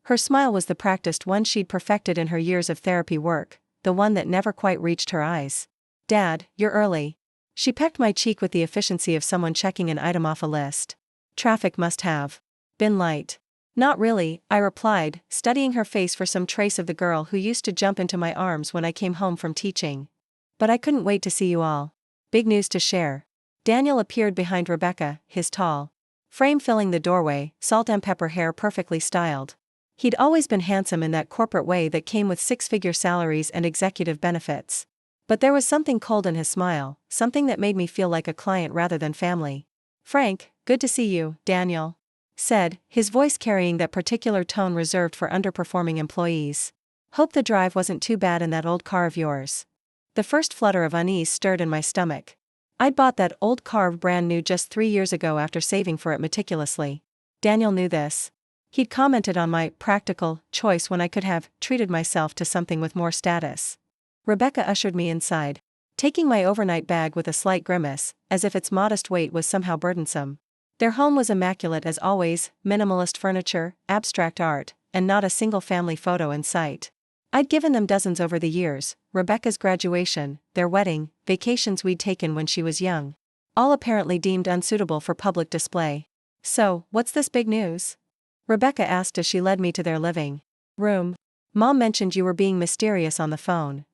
Her smile was the practiced one she'd perfected in her years of therapy work, the one that never quite reached her eyes. "Dad, you're early." She pecked my cheek with the efficiency of someone checking an item off a list. "Traffic must have been light." "Not really," I replied, studying her face for some trace of the girl who used to jump into my arms when I came home from teaching. "But I couldn't wait to see you all. Big news to share." Daniel appeared behind Rebecca, his tall frame filling the doorway, salt and pepper hair perfectly styled. He'd always been handsome in that corporate way that came with 6-figure salaries and executive benefits. But there was something cold in his smile, something that made me feel like a client rather than family. "Frank, good to see you," Daniel said, his voice carrying that particular tone reserved for underperforming employees. "Hope the drive wasn't too bad in that old car of yours." The first flutter of unease stirred in my stomach. I'd bought that old car brand new just 3 years ago after saving for it meticulously. Daniel knew this. He'd commented on my practical choice when I could have treated myself to something with more status. Rebecca ushered me inside, taking my overnight bag with a slight grimace, as if its modest weight was somehow burdensome. Their home was immaculate as always, minimalist furniture, abstract art, and not a single family photo in sight. I'd given them dozens over the years, Rebecca's graduation, their wedding, vacations we'd taken when she was young. All apparently deemed unsuitable for public display. "So, what's this big news?" Rebecca asked as she led me to their living room. "Mom mentioned you were being mysterious on the phone."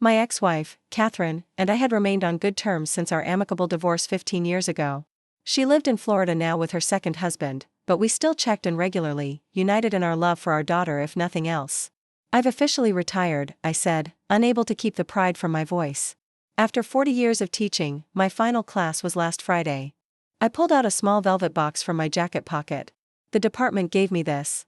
My ex-wife, Catherine, and I had remained on good terms since our amicable divorce 15 years ago. She lived in Florida now with her second husband, but we still checked in regularly, united in our love for our daughter if nothing else. I've officially retired, I said, unable to keep the pride from my voice. After 40 years of teaching, my final class was last Friday. I pulled out a small velvet box from my jacket pocket. The department gave me this.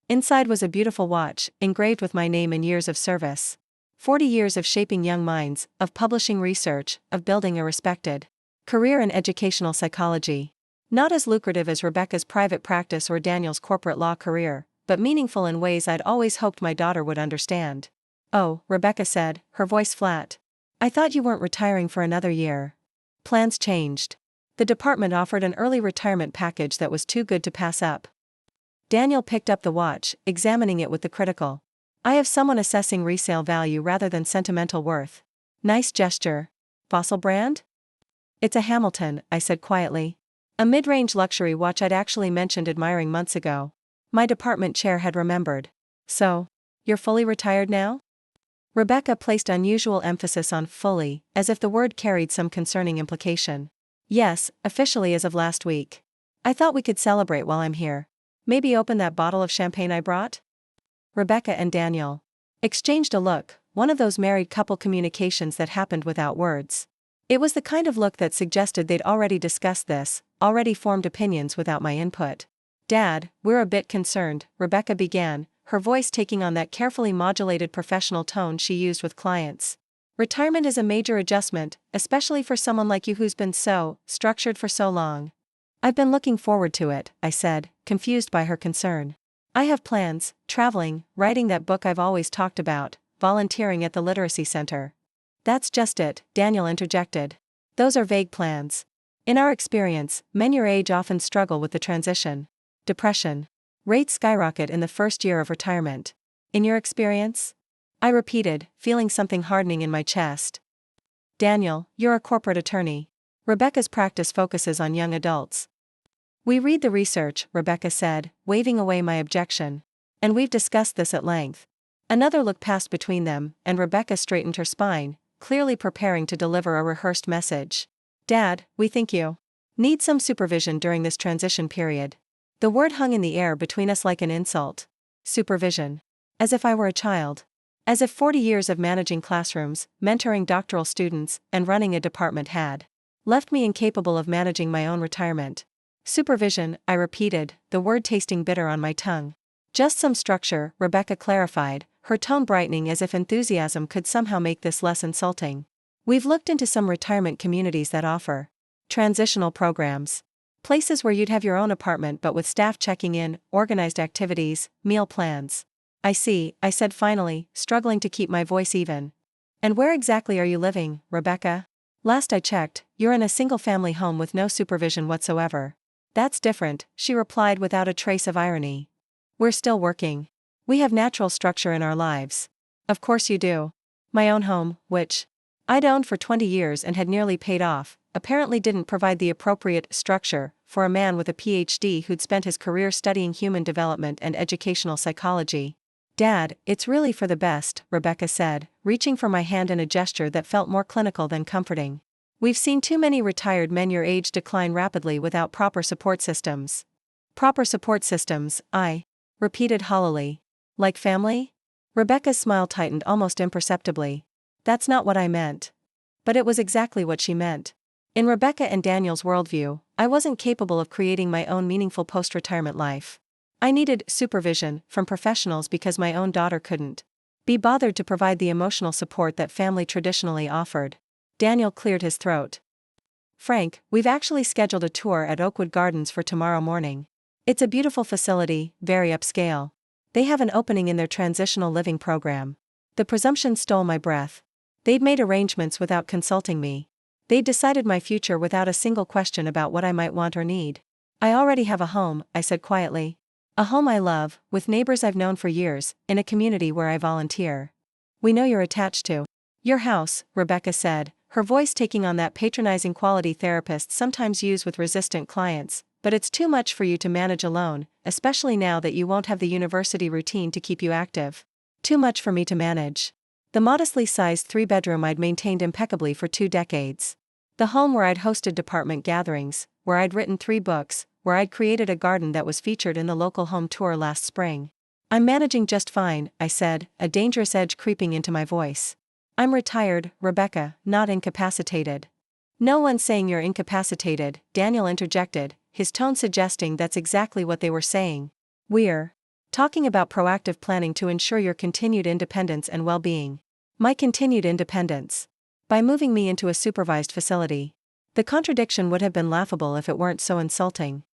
Inside was a beautiful watch, engraved with my name and years of service. 40 years of shaping young minds, of publishing research, of building a respected career in educational psychology. Not as lucrative as Rebecca's private practice or Daniel's corporate law career, but meaningful in ways I'd always hoped my daughter would understand. Oh, Rebecca said, her voice flat. I thought you weren't retiring for another year. Plans changed. The department offered an early retirement package that was too good to pass up. Daniel picked up the watch, examining it with the critical eye of someone assessing resale value rather than sentimental worth. Nice gesture. Fossil brand? It's a Hamilton, I said quietly. A mid-range luxury watch I'd actually mentioned admiring months ago. My department chair had remembered. So, you're fully retired now? Rebecca placed unusual emphasis on fully, as if the word carried some concerning implication. Yes, officially as of last week. I thought we could celebrate while I'm here. Maybe open that bottle of champagne I brought? Rebecca and Daniel exchanged a look, one of those married couple communications that happened without words. It was the kind of look that suggested they'd already discussed this, already formed opinions without my input. Dad, we're a bit concerned, Rebecca began, her voice taking on that carefully modulated professional tone she used with clients. Retirement is a major adjustment, especially for someone like you who's been so structured for so long. I've been looking forward to it, I said, confused by her concern. I have plans, traveling, writing that book I've always talked about, volunteering at the literacy center. That's just it, Daniel interjected. Those are vague plans. In our experience, men your age often struggle with the transition. Depression. Rates skyrocket in the first year of retirement. In your experience? I repeated, feeling something hardening in my chest. Daniel, you're a corporate attorney. Rebecca's practice focuses on young adults. We read the research, Rebecca said, waving away my objection. And we've discussed this at length. Another look passed between them, and Rebecca straightened her spine, clearly preparing to deliver a rehearsed message. Dad, we think you need some supervision during this transition period. The word hung in the air between us like an insult. Supervision. As if I were a child. As if 40 years of managing classrooms, mentoring doctoral students, and running a department had left me incapable of managing my own retirement. Supervision, I repeated, the word tasting bitter on my tongue. Just some structure, Rebecca clarified, her tone brightening as if enthusiasm could somehow make this less insulting. We've looked into some retirement communities that offer transitional programs. Places where you'd have your own apartment but with staff checking in, organized activities, meal plans. I see, I said finally, struggling to keep my voice even. And where exactly are you living, Rebecca? Last I checked, you're in a single-family home with no supervision whatsoever. That's different, she replied without a trace of irony. We're still working. We have natural structure in our lives. Of course you do. My own home, which I'd owned for 20 years and had nearly paid off, apparently didn't provide the appropriate structure for a man with a PhD who'd spent his career studying human development and educational psychology. Dad, it's really for the best, Rebecca said, reaching for my hand in a gesture that felt more clinical than comforting. We've seen too many retired men your age decline rapidly without proper support systems. Proper support systems, I repeated hollowly. Like family? Rebecca's smile tightened almost imperceptibly. That's not what I meant. But it was exactly what she meant. In Rebecca and Daniel's worldview, I wasn't capable of creating my own meaningful post-retirement life. I needed supervision from professionals because my own daughter couldn't be bothered to provide the emotional support that family traditionally offered. Daniel cleared his throat. Frank, we've actually scheduled a tour at Oakwood Gardens for tomorrow morning. It's a beautiful facility, very upscale. They have an opening in their transitional living program. The presumption stole my breath. They'd made arrangements without consulting me. They'd decided my future without a single question about what I might want or need. I already have a home, I said quietly. A home I love, with neighbors I've known for years, in a community where I volunteer. We know you're attached to your house, Rebecca said, her voice taking on that patronizing quality therapists sometimes use with resistant clients, but it's too much for you to manage alone, especially now that you won't have the university routine to keep you active. Too much for me to manage. The modestly sized 3-bedroom I'd maintained impeccably for 2 decades. The home where I'd hosted department gatherings, where I'd written 3 books, where I'd created a garden that was featured in the local home tour last spring. I'm managing just fine, I said, a dangerous edge creeping into my voice. I'm retired, Rebecca, not incapacitated. No one's saying you're incapacitated, Daniel interjected, his tone suggesting that's exactly what they were saying. We're talking about proactive planning to ensure your continued independence and well-being. My continued independence. By moving me into a supervised facility. The contradiction would have been laughable if it weren't so insulting.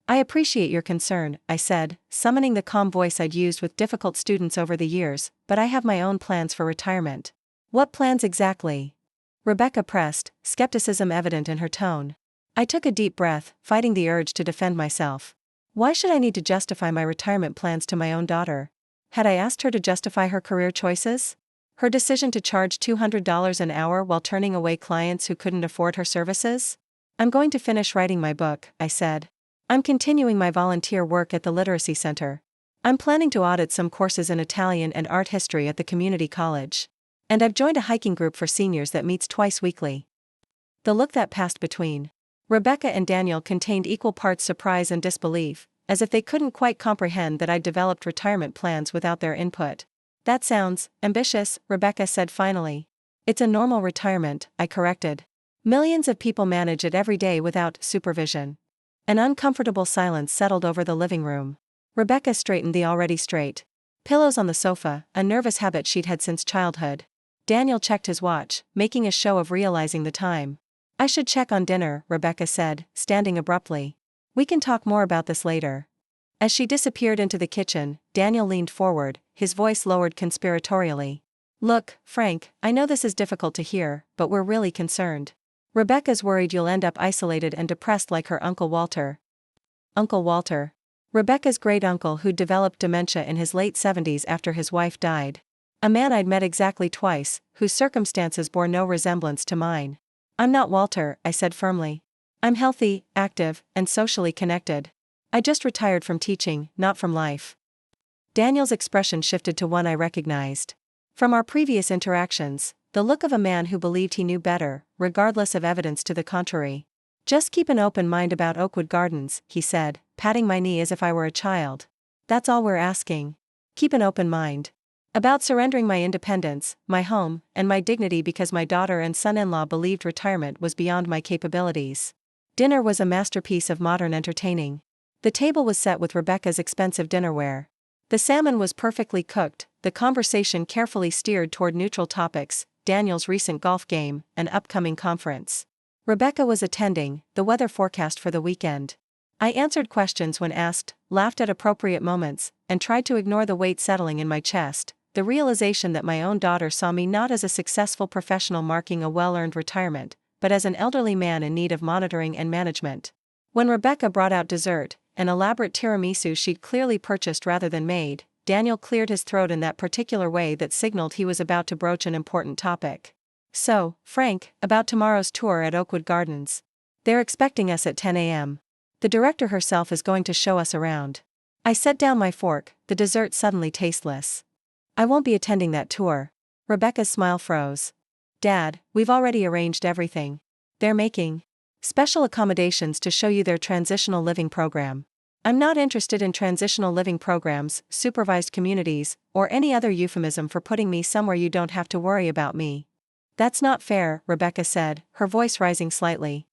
I appreciate your concern, I said, summoning the calm voice I'd used with difficult students over the years, but I have my own plans for retirement. What plans exactly? Rebecca pressed, skepticism evident in her tone. I took a deep breath, fighting the urge to defend myself. Why should I need to justify my retirement plans to my own daughter? Had I asked her to justify her career choices? Her decision to charge $200 an hour while turning away clients who couldn't afford her services? I'm going to finish writing my book, I said. I'm continuing my volunteer work at the Literacy Center. I'm planning to audit some courses in Italian and art history at the community college. And I've joined a hiking group for seniors that meets twice weekly. The look that passed between Rebecca and Daniel contained equal parts surprise and disbelief, as if they couldn't quite comprehend that I'd developed retirement plans without their input. That sounds ambitious, Rebecca said finally. It's a normal retirement, I corrected. Millions of people manage it every day without supervision. An uncomfortable silence settled over the living room. Rebecca straightened the already straight pillows on the sofa, a nervous habit she'd had since childhood. Daniel checked his watch, making a show of realizing the time. I should check on dinner, Rebecca said, standing abruptly. We can talk more about this later. As she disappeared into the kitchen, Daniel leaned forward, his voice lowered conspiratorially. Look, Frank, I know this is difficult to hear, but we're really concerned. Rebecca's worried you'll end up isolated and depressed like her Uncle Walter. Uncle Walter. Rebecca's great-uncle who'd developed dementia in his late 70s after his wife died. A man I'd met exactly twice, whose circumstances bore no resemblance to mine. I'm not Walter, I said firmly. I'm healthy, active, and socially connected. I just retired from teaching, not from life. Daniel's expression shifted to one I recognized. From our previous interactions, the look of a man who believed he knew better, regardless of evidence to the contrary. Just keep an open mind about Oakwood Gardens, he said, patting my knee as if I were a child. That's all we're asking. Keep an open mind. About surrendering my independence, my home, and my dignity because my daughter and son-in-law believed retirement was beyond my capabilities. Dinner was a masterpiece of modern entertaining. The table was set with Rebecca's expensive dinnerware. The salmon was perfectly cooked, the conversation carefully steered toward neutral topics, Daniel's recent golf game, an upcoming conference. Rebecca was attending, the weather forecast for the weekend. I answered questions when asked, laughed at appropriate moments, and tried to ignore the weight settling in my chest, the realization that my own daughter saw me not as a successful professional marking a well-earned retirement, but as an elderly man in need of monitoring and management. When Rebecca brought out dessert, an elaborate tiramisu she'd clearly purchased rather than made, Daniel cleared his throat in that particular way that signaled he was about to broach an important topic. So, Frank, about tomorrow's tour at Oakwood Gardens. They're expecting us at 10 a.m. The director herself is going to show us around. I set down my fork, the dessert suddenly tasteless. I won't be attending that tour. Rebecca's smile froze. Dad, we've already arranged everything. They're making special accommodations to show you their transitional living program. I'm not interested in transitional living programs, supervised communities, or any other euphemism for putting me somewhere you don't have to worry about me. That's not fair, Rebecca said, her voice rising slightly.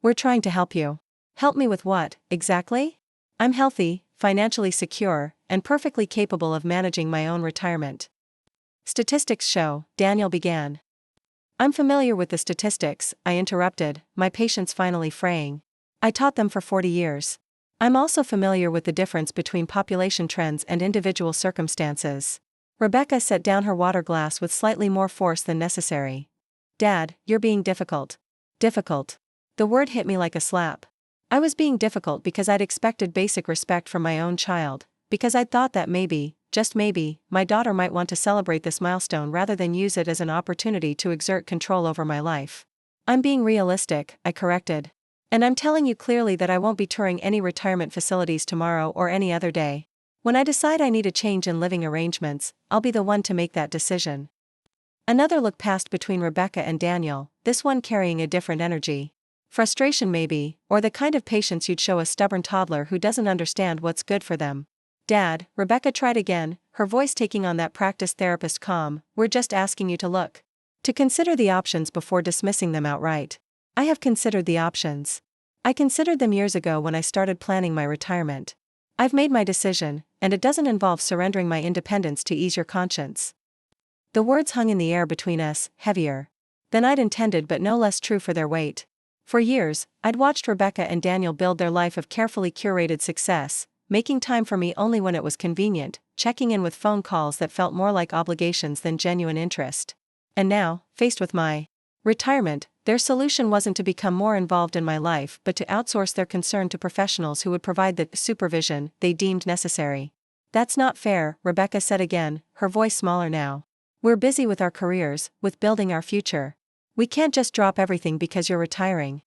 We're trying to help you. Help me with what, exactly? I'm healthy, financially secure, and perfectly capable of managing my own retirement. Statistics show, Daniel began. I'm familiar with the statistics, I interrupted, my patience finally fraying. I taught them for 40 years. I'm also familiar with the difference between population trends and individual circumstances. Rebecca set down her water glass with slightly more force than necessary. Dad, you're being difficult. Difficult. The word hit me like a slap. I was being difficult because I'd expected basic respect from my own child, because I'd thought that maybe, just maybe, my daughter might want to celebrate this milestone rather than use it as an opportunity to exert control over my life. I'm being realistic, I corrected. And I'm telling you clearly that I won't be touring any retirement facilities tomorrow or any other day. When I decide I need a change in living arrangements, I'll be the one to make that decision. Another look passed between Rebecca and Daniel, this one carrying a different energy. Frustration maybe, or the kind of patience you'd show a stubborn toddler who doesn't understand what's good for them. Dad, Rebecca tried again, her voice taking on that practiced therapist calm, we're just asking you to look. To consider the options before dismissing them outright. I have considered the options. I considered them years ago when I started planning my retirement. I've made my decision, and it doesn't involve surrendering my independence to ease your conscience. The words hung in the air between us, heavier than I'd intended but no less true for their weight. For years, I'd watched Rebecca and Daniel build their life of carefully curated success, making time for me only when it was convenient, checking in with phone calls that felt more like obligations than genuine interest. And now, faced with my retirement, their solution wasn't to become more involved in my life but to outsource their concern to professionals who would provide the supervision they deemed necessary. That's not fair, Rebecca said again, her voice smaller now. We're busy with our careers, with building our future. We can't just drop everything because you're retiring.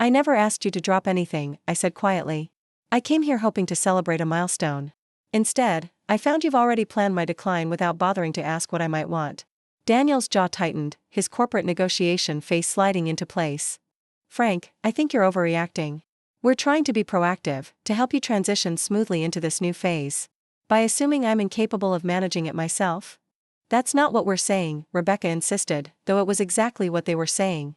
I never asked you to drop anything, I said quietly. I came here hoping to celebrate a milestone. Instead, I found you've already planned my decline without bothering to ask what I might want. Daniel's jaw tightened, his corporate negotiation face sliding into place. Frank, I think you're overreacting. We're trying to be proactive, to help you transition smoothly into this new phase. By assuming I'm incapable of managing it myself? That's not what we're saying, Rebecca insisted, though it was exactly what they were saying.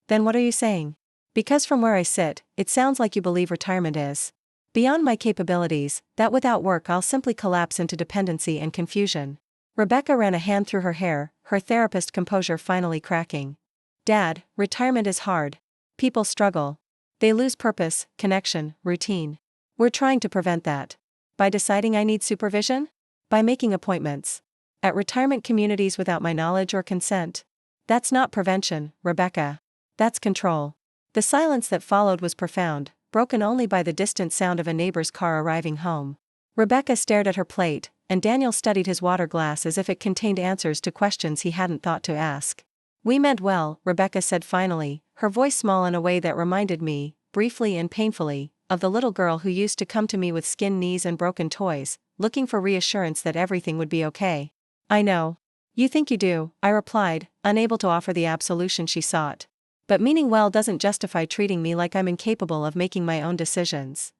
Then what are you saying? Because from where I sit, it sounds like you believe retirement is beyond my capabilities, that without work I'll simply collapse into dependency and confusion. Rebecca ran a hand through her hair, her therapist composure finally cracking. Dad, retirement is hard. People struggle. They lose purpose, connection, routine. We're trying to prevent that. By deciding I need supervision? By making appointments at retirement communities without my knowledge or consent. That's not prevention, Rebecca. That's control. The silence that followed was profound, broken only by the distant sound of a neighbor's car arriving home. Rebecca stared at her plate, and Daniel studied his water glass as if it contained answers to questions he hadn't thought to ask. We meant well, Rebecca said finally, her voice small in a way that reminded me, briefly and painfully, of the little girl who used to come to me with skinned knees and broken toys, looking for reassurance that everything would be okay. I know. You think you do, I replied, unable to offer the absolution she sought. But meaning well doesn't justify treating me like I'm incapable of making my own decisions.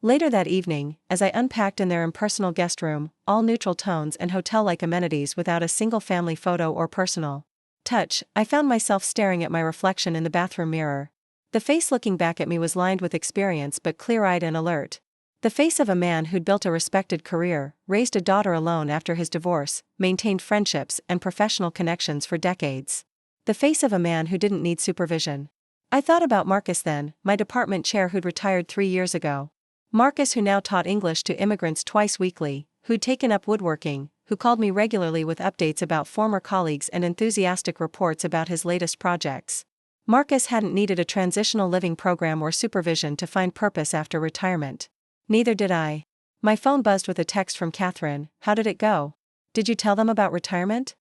Later that evening, as I unpacked in their impersonal guest room, all neutral tones and hotel-like amenities without a single family photo or personal touch, I found myself staring at my reflection in the bathroom mirror. The face looking back at me was lined with experience but clear-eyed and alert. The face of a man who'd built a respected career, raised a daughter alone after his divorce, maintained friendships and professional connections for decades. The face of a man who didn't need supervision. I thought about Marcus then, my department chair who'd retired 3 years ago. Marcus who now taught English to immigrants twice weekly, who'd taken up woodworking, who called me regularly with updates about former colleagues and enthusiastic reports about his latest projects. Marcus hadn't needed a transitional living program or supervision to find purpose after retirement. Neither did I. My phone buzzed with a text from Catherine. How did it go? Did you tell them about retirement?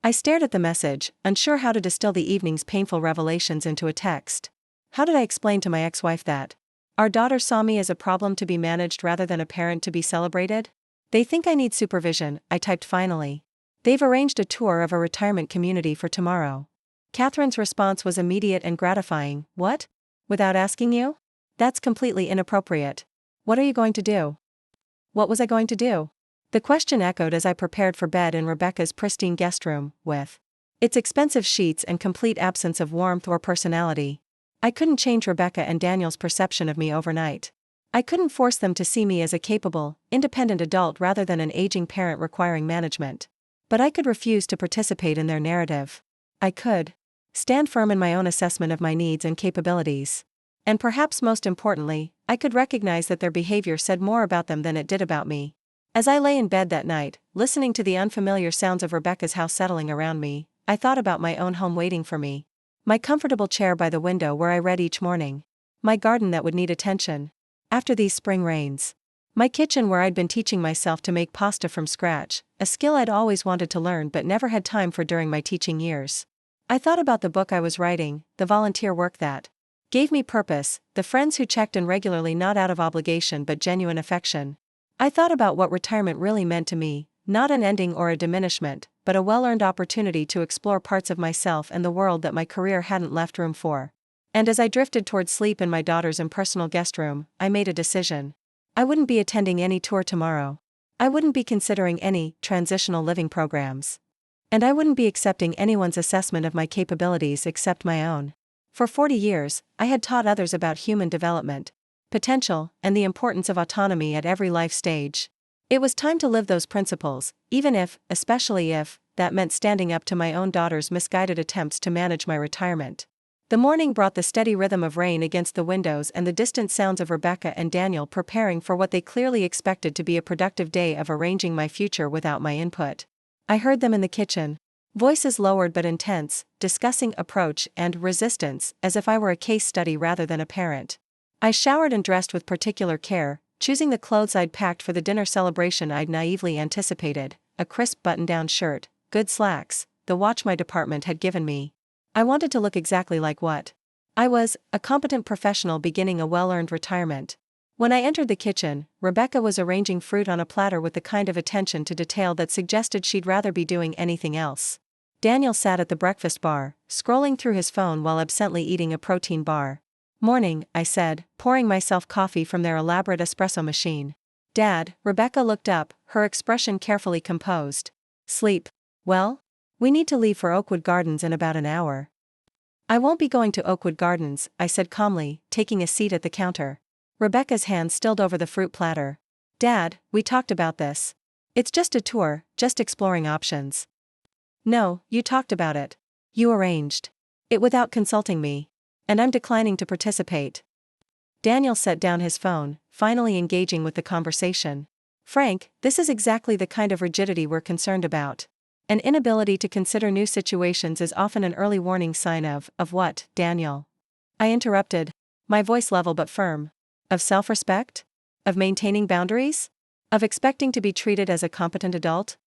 I stared at the message, unsure how to distill the evening's painful revelations into a text. How did I explain to my ex-wife that our daughter saw me as a problem to be managed rather than a parent to be celebrated? They think I need supervision, I typed finally. They've arranged a tour of a retirement community for tomorrow. Catherine's response was immediate and gratifying. What? Without asking you? That's completely inappropriate. What are you going to do? What was I going to do? The question echoed as I prepared for bed in Rebecca's pristine guest room, with its expensive sheets and complete absence of warmth or personality. I couldn't change Rebecca and Daniel's perception of me overnight. I couldn't force them to see me as a capable, independent adult rather than an aging parent requiring management. But I could refuse to participate in their narrative. I could stand firm in my own assessment of my needs and capabilities. And perhaps most importantly, I could recognize that their behavior said more about them than it did about me. As I lay in bed that night, listening to the unfamiliar sounds of Rebecca's house settling around me, I thought about my own home waiting for me. My comfortable chair by the window where I read each morning. My garden that would need attention after these spring rains. My kitchen where I'd been teaching myself to make pasta from scratch, a skill I'd always wanted to learn but never had time for during my teaching years. I thought about the book I was writing, the volunteer work that gave me purpose, the friends who checked in regularly not out of obligation but genuine affection. I thought about what retirement really meant to me, not an ending or a diminishment, but a well-earned opportunity to explore parts of myself and the world that my career hadn't left room for. And as I drifted towards sleep in my daughter's impersonal guest room, I made a decision. I wouldn't be attending any tour tomorrow. I wouldn't be considering any transitional living programs. And I wouldn't be accepting anyone's assessment of my capabilities except my own. For 40 years, I had taught others about human development, potential, and the importance of autonomy at every life stage. It was time to live those principles, even if, especially if, that meant standing up to my own daughter's misguided attempts to manage my retirement. The morning brought the steady rhythm of rain against the windows and the distant sounds of Rebecca and Daniel preparing for what they clearly expected to be a productive day of arranging my future without my input. I heard them in the kitchen, voices lowered but intense, discussing approach and resistance as if I were a case study rather than a parent. I showered and dressed with particular care, choosing the clothes I'd packed for the dinner celebration I'd naively anticipated: a crisp button-down shirt, good slacks, the watch my department had given me. I wanted to look exactly like what I was, a competent professional beginning a well-earned retirement. When I entered the kitchen, Rebecca was arranging fruit on a platter with the kind of attention to detail that suggested she'd rather be doing anything else. Daniel sat at the breakfast bar, scrolling through his phone while absently eating a protein bar. "Morning," I said, pouring myself coffee from their elaborate espresso machine. "Dad," Rebecca looked up, her expression carefully composed. "Sleep. Well? We need to leave for Oakwood Gardens in about an hour." "I won't be going to Oakwood Gardens," I said calmly, taking a seat at the counter. Rebecca's hand stilled over the fruit platter. "Dad, we talked about this. It's just a tour, just exploring options." "No, you talked about it. You arranged it without consulting me. And I'm declining to participate." Daniel set down his phone, finally engaging with the conversation. "Frank, this is exactly the kind of rigidity we're concerned about. An inability to consider new situations is often an early warning sign of what, Daniel?" I interrupted, my voice level but firm. "Of self-respect? Of maintaining boundaries? Of expecting to be treated as a competent adult?"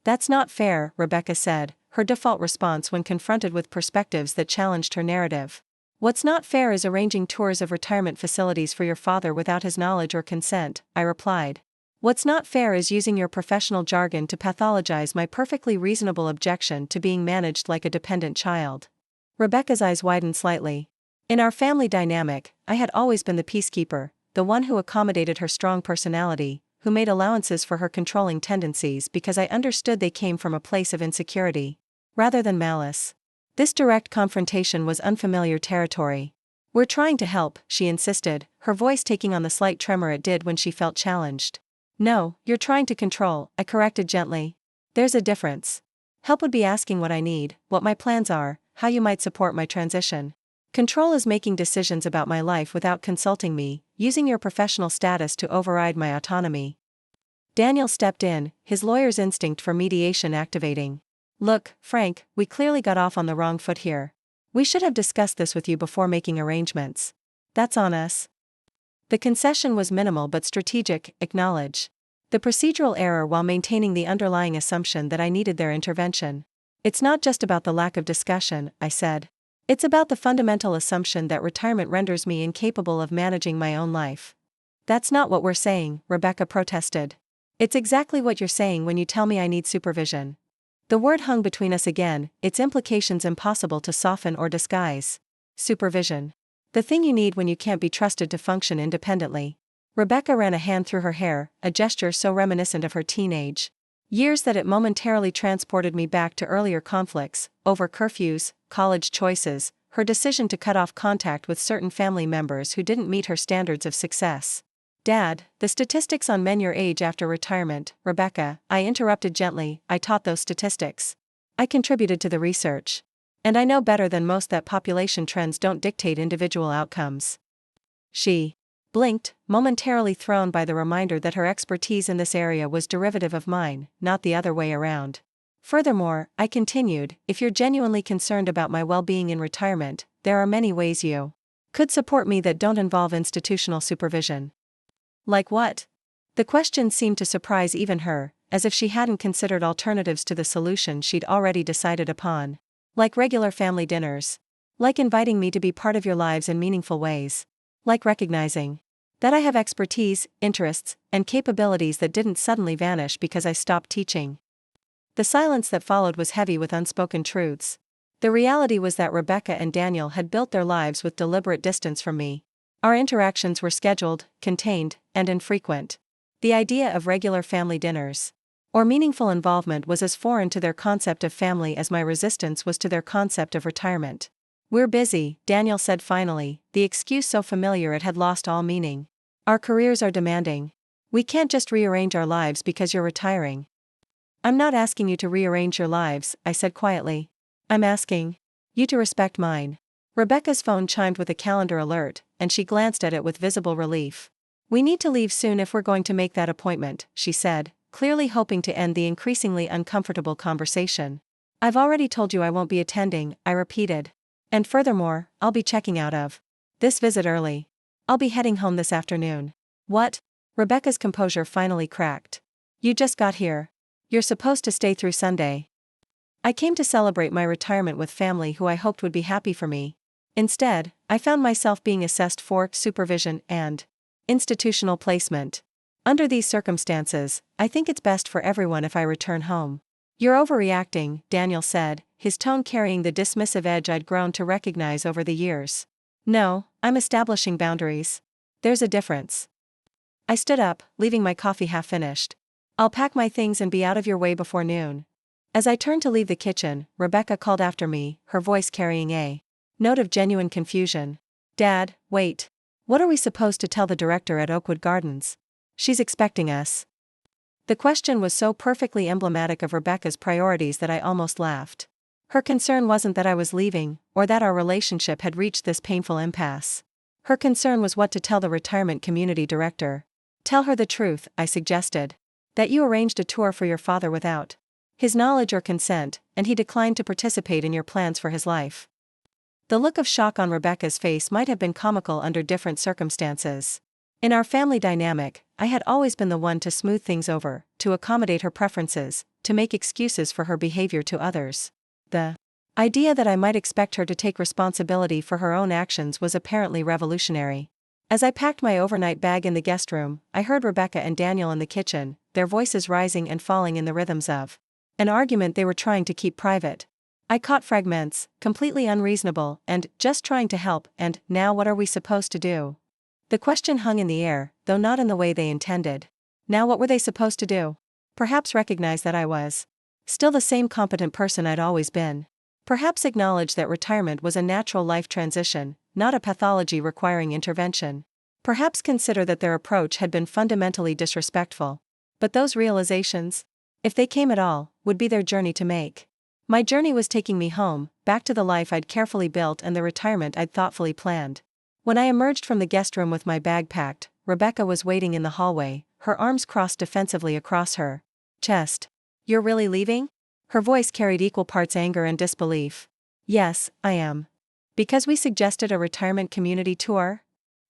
"That's not fair," Rebecca said, her default response when confronted with perspectives that challenged her narrative. "What's not fair is arranging tours of retirement facilities for your father without his knowledge or consent," I replied. "What's not fair is using your professional jargon to pathologize my perfectly reasonable objection to being managed like a dependent child." Rebecca's eyes widened slightly. In our family dynamic, I had always been the peacekeeper, the one who accommodated her strong personality, who made allowances for her controlling tendencies because I understood they came from a place of insecurity, rather than malice. This direct confrontation was unfamiliar territory. "We're trying to help," she insisted, her voice taking on the slight tremor it did when she felt challenged. "No, you're trying to control," I corrected gently. "There's a difference. Help would be asking what I need, what my plans are, how you might support my transition. Control is making decisions about my life without consulting me, using your professional status to override my autonomy." Daniel stepped in, his lawyer's instinct for mediation activating. "Look, Frank, we clearly got off on the wrong foot here. We should have discussed this with you before making arrangements. That's on us." The concession was minimal but strategic, acknowledge. The procedural error while maintaining the underlying assumption that I needed their intervention. "It's not just about the lack of discussion," I said. "It's about the fundamental assumption that retirement renders me incapable of managing my own life." "That's not what we're saying," Rebecca protested. "It's exactly what you're saying when you tell me I need supervision." The word hung between us again, its implications impossible to soften or disguise. Supervision. The thing you need when you can't be trusted to function independently. Rebecca ran a hand through her hair, a gesture so reminiscent of her teenage years that it momentarily transported me back to earlier conflicts, over curfews, college choices, her decision to cut off contact with certain family members who didn't meet her standards of success. "Dad, the statistics on men your age after retirement," Rebecca, I interrupted gently, "I taught those statistics. I contributed to the research. And I know better than most that population trends don't dictate individual outcomes." She blinked, momentarily thrown by the reminder that her expertise in this area was derivative of mine, not the other way around. "Furthermore," I continued, "if you're genuinely concerned about my well-being in retirement, there are many ways you could support me that don't involve institutional supervision." "Like what?" The question seemed to surprise even her, as if she hadn't considered alternatives to the solution she'd already decided upon. "Like regular family dinners. Like inviting me to be part of your lives in meaningful ways. Like recognizing that I have expertise, interests, and capabilities that didn't suddenly vanish because I stopped teaching." The silence that followed was heavy with unspoken truths. The reality was that Rebecca and Daniel had built their lives with deliberate distance from me. Our interactions were scheduled, contained, and infrequent. The idea of regular family dinners or meaningful involvement was as foreign to their concept of family as my resistance was to their concept of retirement. "We're busy," Daniel said finally, the excuse so familiar it had lost all meaning. "Our careers are demanding. We can't just rearrange our lives because you're retiring." "I'm not asking you to rearrange your lives," I said quietly. "I'm asking you to respect mine." Rebecca's phone chimed with a calendar alert, and she glanced at it with visible relief. "We need to leave soon if we're going to make that appointment," she said, clearly hoping to end the increasingly uncomfortable conversation. "I've already told you I won't be attending," I repeated. "And furthermore, I'll be checking out of this visit early. I'll be heading home this afternoon." "What?" Rebecca's composure finally cracked. "You just got here. You're supposed to stay through Sunday." "I came to celebrate my retirement with family who I hoped would be happy for me. Instead, I found myself being assessed for supervision and institutional placement. Under these circumstances, I think it's best for everyone if I return home." "You're overreacting," Daniel said, his tone carrying the dismissive edge I'd grown to recognize over the years. "No, I'm establishing boundaries. There's a difference." I stood up, leaving my coffee half finished. "I'll pack my things and be out of your way before noon." As I turned to leave the kitchen, Rebecca called after me, her voice carrying a note of genuine confusion. "Dad, wait. What are we supposed to tell the director at Oakwood Gardens? She's expecting us." The question was so perfectly emblematic of Rebecca's priorities that I almost laughed. Her concern wasn't that I was leaving, or that our relationship had reached this painful impasse. Her concern was what to tell the retirement community director. "Tell her the truth," I suggested. "That you arranged a tour for your father without his knowledge or consent, and he declined to participate in your plans for his life." The look of shock on Rebecca's face might have been comical under different circumstances. In our family dynamic, I had always been the one to smooth things over, to accommodate her preferences, to make excuses for her behavior to others. The idea that I might expect her to take responsibility for her own actions was apparently revolutionary. As I packed my overnight bag in the guest room, I heard Rebecca and Daniel in the kitchen, their voices rising and falling in the rhythms of an argument they were trying to keep private. I caught fragments, completely unreasonable, and just trying to help, and now what are we supposed to do? The question hung in the air, though not in the way they intended. Now what were they supposed to do? Perhaps recognize that I was still the same competent person I'd always been. Perhaps acknowledge that retirement was a natural life transition, not a pathology requiring intervention. Perhaps consider that their approach had been fundamentally disrespectful. But those realizations, if they came at all, would be their journey to make. My journey was taking me home, back to the life I'd carefully built and the retirement I'd thoughtfully planned. When I emerged from the guest room with my bag packed, Rebecca was waiting in the hallway, her arms crossed defensively across her chest. "You're really leaving?" Her voice carried equal parts anger and disbelief. "Yes, I am." "Because we suggested a retirement community tour?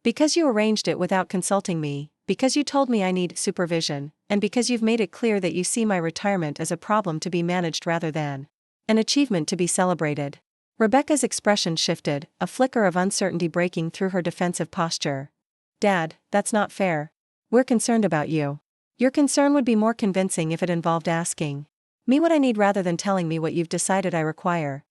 Because you arranged it without consulting me, because you told me I need supervision, and because you've made it clear that you see my retirement as a problem to be managed rather than an achievement to be celebrated." Rebecca's expression shifted, a flicker of uncertainty breaking through her defensive posture. "Dad, that's not fair. We're concerned about you. Your concern would be more convincing if it involved asking me what I need rather than telling me what you've decided I require."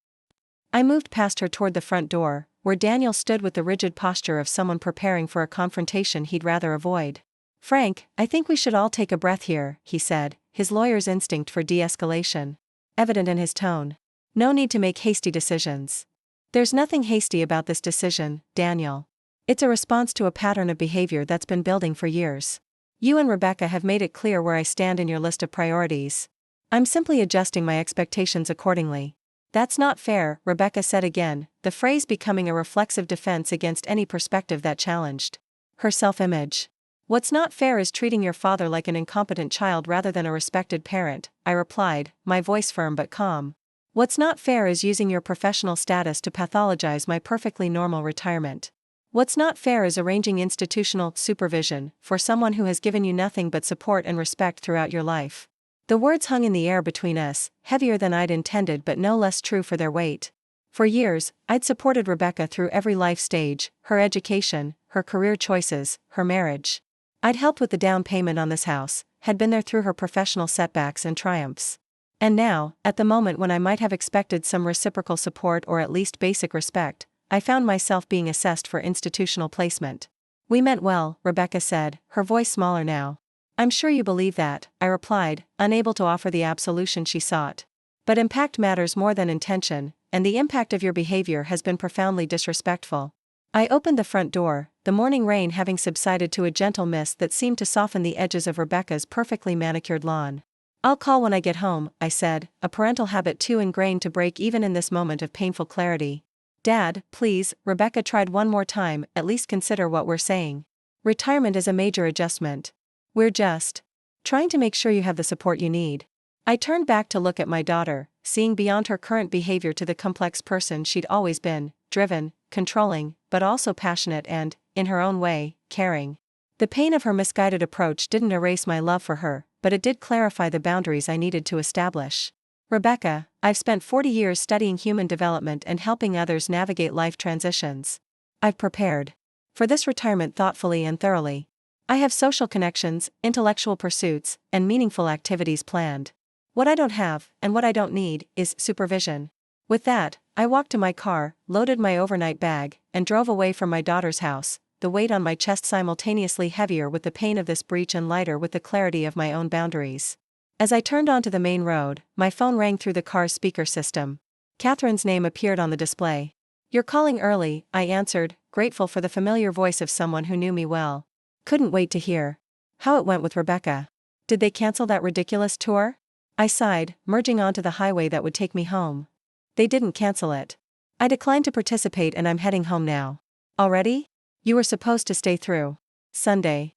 I moved past her toward the front door, where Daniel stood with the rigid posture of someone preparing for a confrontation he'd rather avoid. "Frank, I think we should all take a breath here," he said, his lawyer's instinct for de-escalation evident in his tone. "No need to make hasty decisions." "There's nothing hasty about this decision, Daniel. It's a response to a pattern of behavior that's been building for years. You and Rebecca have made it clear where I stand in your list of priorities. I'm simply adjusting my expectations accordingly." "That's not fair," Rebecca said again, the phrase becoming a reflexive defense against any perspective that challenged her self-image. "What's not fair is treating your father like an incompetent child rather than a respected parent," I replied, my voice firm but calm. "What's not fair is using your professional status to pathologize my perfectly normal retirement. What's not fair is arranging institutional supervision for someone who has given you nothing but support and respect throughout your life." The words hung in the air between us, heavier than I'd intended but no less true for their weight. For years, I'd supported Rebecca through every life stage, her education, her career choices, her marriage. I'd helped with the down payment on this house, had been there through her professional setbacks and triumphs. And now, at the moment when I might have expected some reciprocal support or at least basic respect, I found myself being assessed for institutional placement. "We meant well," Rebecca said, her voice smaller now. "I'm sure you believe that," I replied, unable to offer the absolution she sought. "But impact matters more than intention, and the impact of your behavior has been profoundly disrespectful." I opened the front door, the morning rain having subsided to a gentle mist that seemed to soften the edges of Rebecca's perfectly manicured lawn. "I'll call when I get home," I said, a parental habit too ingrained to break even in this moment of painful clarity. "Dad, please," Rebecca tried one more time, "at least consider what we're saying. Retirement is a major adjustment. We're just trying to make sure you have the support you need." I turned back to look at my daughter, seeing beyond her current behavior to the complex person she'd always been, driven, controlling, but also passionate and, in her own way, caring. The pain of her misguided approach didn't erase my love for her, but it did clarify the boundaries I needed to establish. "Rebecca, I've spent 40 years studying human development and helping others navigate life transitions. I've prepared for this retirement thoughtfully and thoroughly. I have social connections, intellectual pursuits, and meaningful activities planned. What I don't have, and what I don't need, is supervision." With that, I walked to my car, loaded my overnight bag, and drove away from my daughter's house, the weight on my chest simultaneously heavier with the pain of this breach and lighter with the clarity of my own boundaries. As I turned onto the main road, my phone rang through the car's speaker system. Catherine's name appeared on the display. "You're calling early," I answered, grateful for the familiar voice of someone who knew me well. Couldn't wait to hear how it went with Rebecca. "Did they cancel that ridiculous tour?" I sighed, merging onto the highway that would take me home. "They didn't cancel it. I declined to participate and I'm heading home now." "Already? You were supposed to stay through Sunday."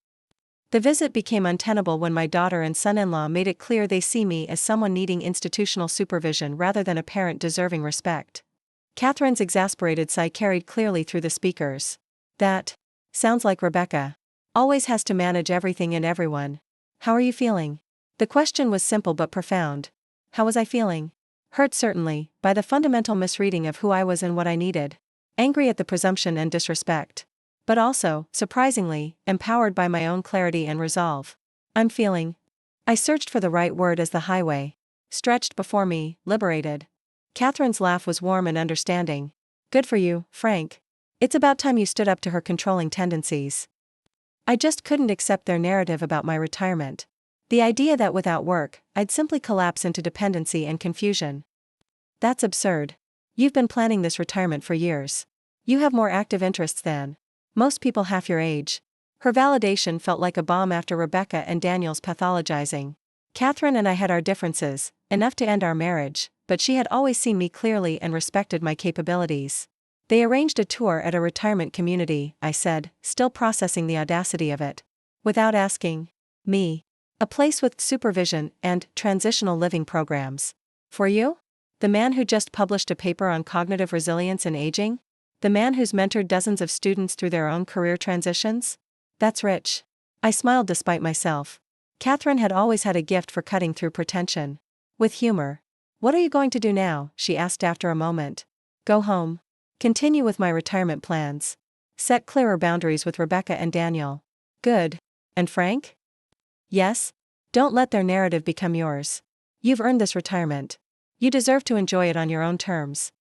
The visit became untenable when my daughter and son-in-law made it clear they see me as someone needing institutional supervision rather than a parent deserving respect. Catherine's exasperated sigh carried clearly through the speakers. "That sounds like Rebecca. Always has to manage everything and everyone. How are you feeling?" The question was simple but profound. How was I feeling? Hurt certainly, by the fundamental misreading of who I was and what I needed. Angry at the presumption and disrespect. But also, surprisingly, empowered by my own clarity and resolve. I'm feeling. I searched for the right word as the highway stretched before me, liberated. Catherine's laugh was warm and understanding. "Good for you, Frank. It's about time you stood up to her controlling tendencies." I just couldn't accept their narrative about my retirement. The idea that without work, I'd simply collapse into dependency and confusion. That's absurd. You've been planning this retirement for years. You have more active interests than most people half your age. Her validation felt like a balm after Rebecca and Daniel's pathologizing. Catherine and I had our differences, enough to end our marriage, but she had always seen me clearly and respected my capabilities. "They arranged a tour at a retirement community," I said, still processing the audacity of it. "Without asking me. A place with supervision and transitional living programs. For you? The man who just published a paper on cognitive resilience in aging? The man who's mentored dozens of students through their own career transitions? That's rich." I smiled despite myself. Catherine had always had a gift for cutting through pretension with humor. "What are you going to do now?" she asked after a moment. "Go home. Continue with my retirement plans. Set clearer boundaries with Rebecca and Daniel." "Good. And Frank?" "Yes. Don't let their narrative become yours. You've earned this retirement. You deserve to enjoy it on your own terms."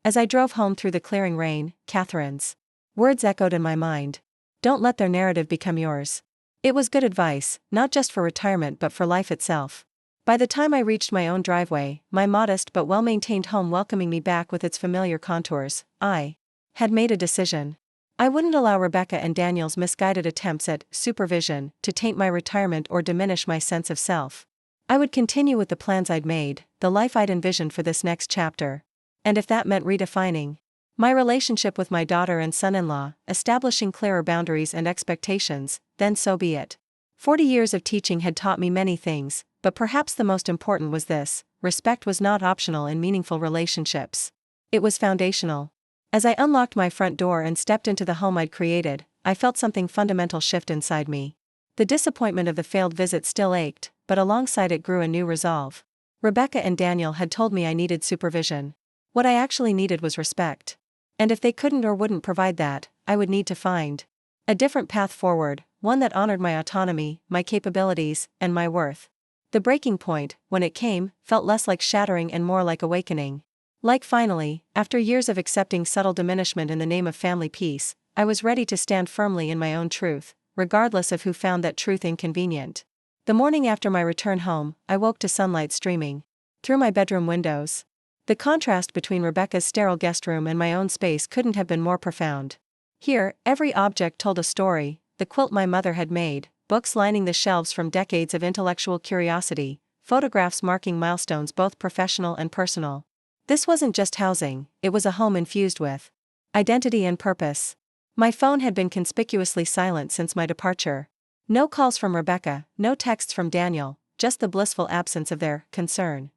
As I drove home through the clearing rain, Catherine's words echoed in my mind. Don't let their narrative become yours. It was good advice, not just for retirement but for life itself. By the time I reached my own driveway, my modest but well-maintained home welcoming me back with its familiar contours, I had made a decision. I wouldn't allow Rebecca and Daniel's misguided attempts at supervision to taint my retirement or diminish my sense of self. I would continue with the plans I'd made, the life I'd envisioned for this next chapter. And if that meant redefining my relationship with my daughter and son-in-law, establishing clearer boundaries and expectations, then so be it. 40 years of teaching had taught me many things, but perhaps the most important was this: respect was not optional in meaningful relationships. It was foundational. As I unlocked my front door and stepped into the home I'd created, I felt something fundamental shift inside me. The disappointment of the failed visit still ached, but alongside it grew a new resolve. Rebecca and Daniel had told me I needed supervision. What I actually needed was respect. And if they couldn't or wouldn't provide that, I would need to find a different path forward, one that honored my autonomy, my capabilities, and my worth. The breaking point, when it came, felt less like shattering and more like awakening. Like finally, after years of accepting subtle diminishment in the name of family peace, I was ready to stand firmly in my own truth, regardless of who found that truth inconvenient. The morning after my return home, I woke to sunlight streaming through my bedroom windows. The contrast between Rebecca's sterile guest room and my own space couldn't have been more profound. Here, every object told a story: the quilt my mother had made, books lining the shelves from decades of intellectual curiosity, photographs marking milestones both professional and personal. This wasn't just housing, it was a home infused with identity and purpose. My phone had been conspicuously silent since my departure. No calls from Rebecca, no texts from Daniel, just the blissful absence of their concern.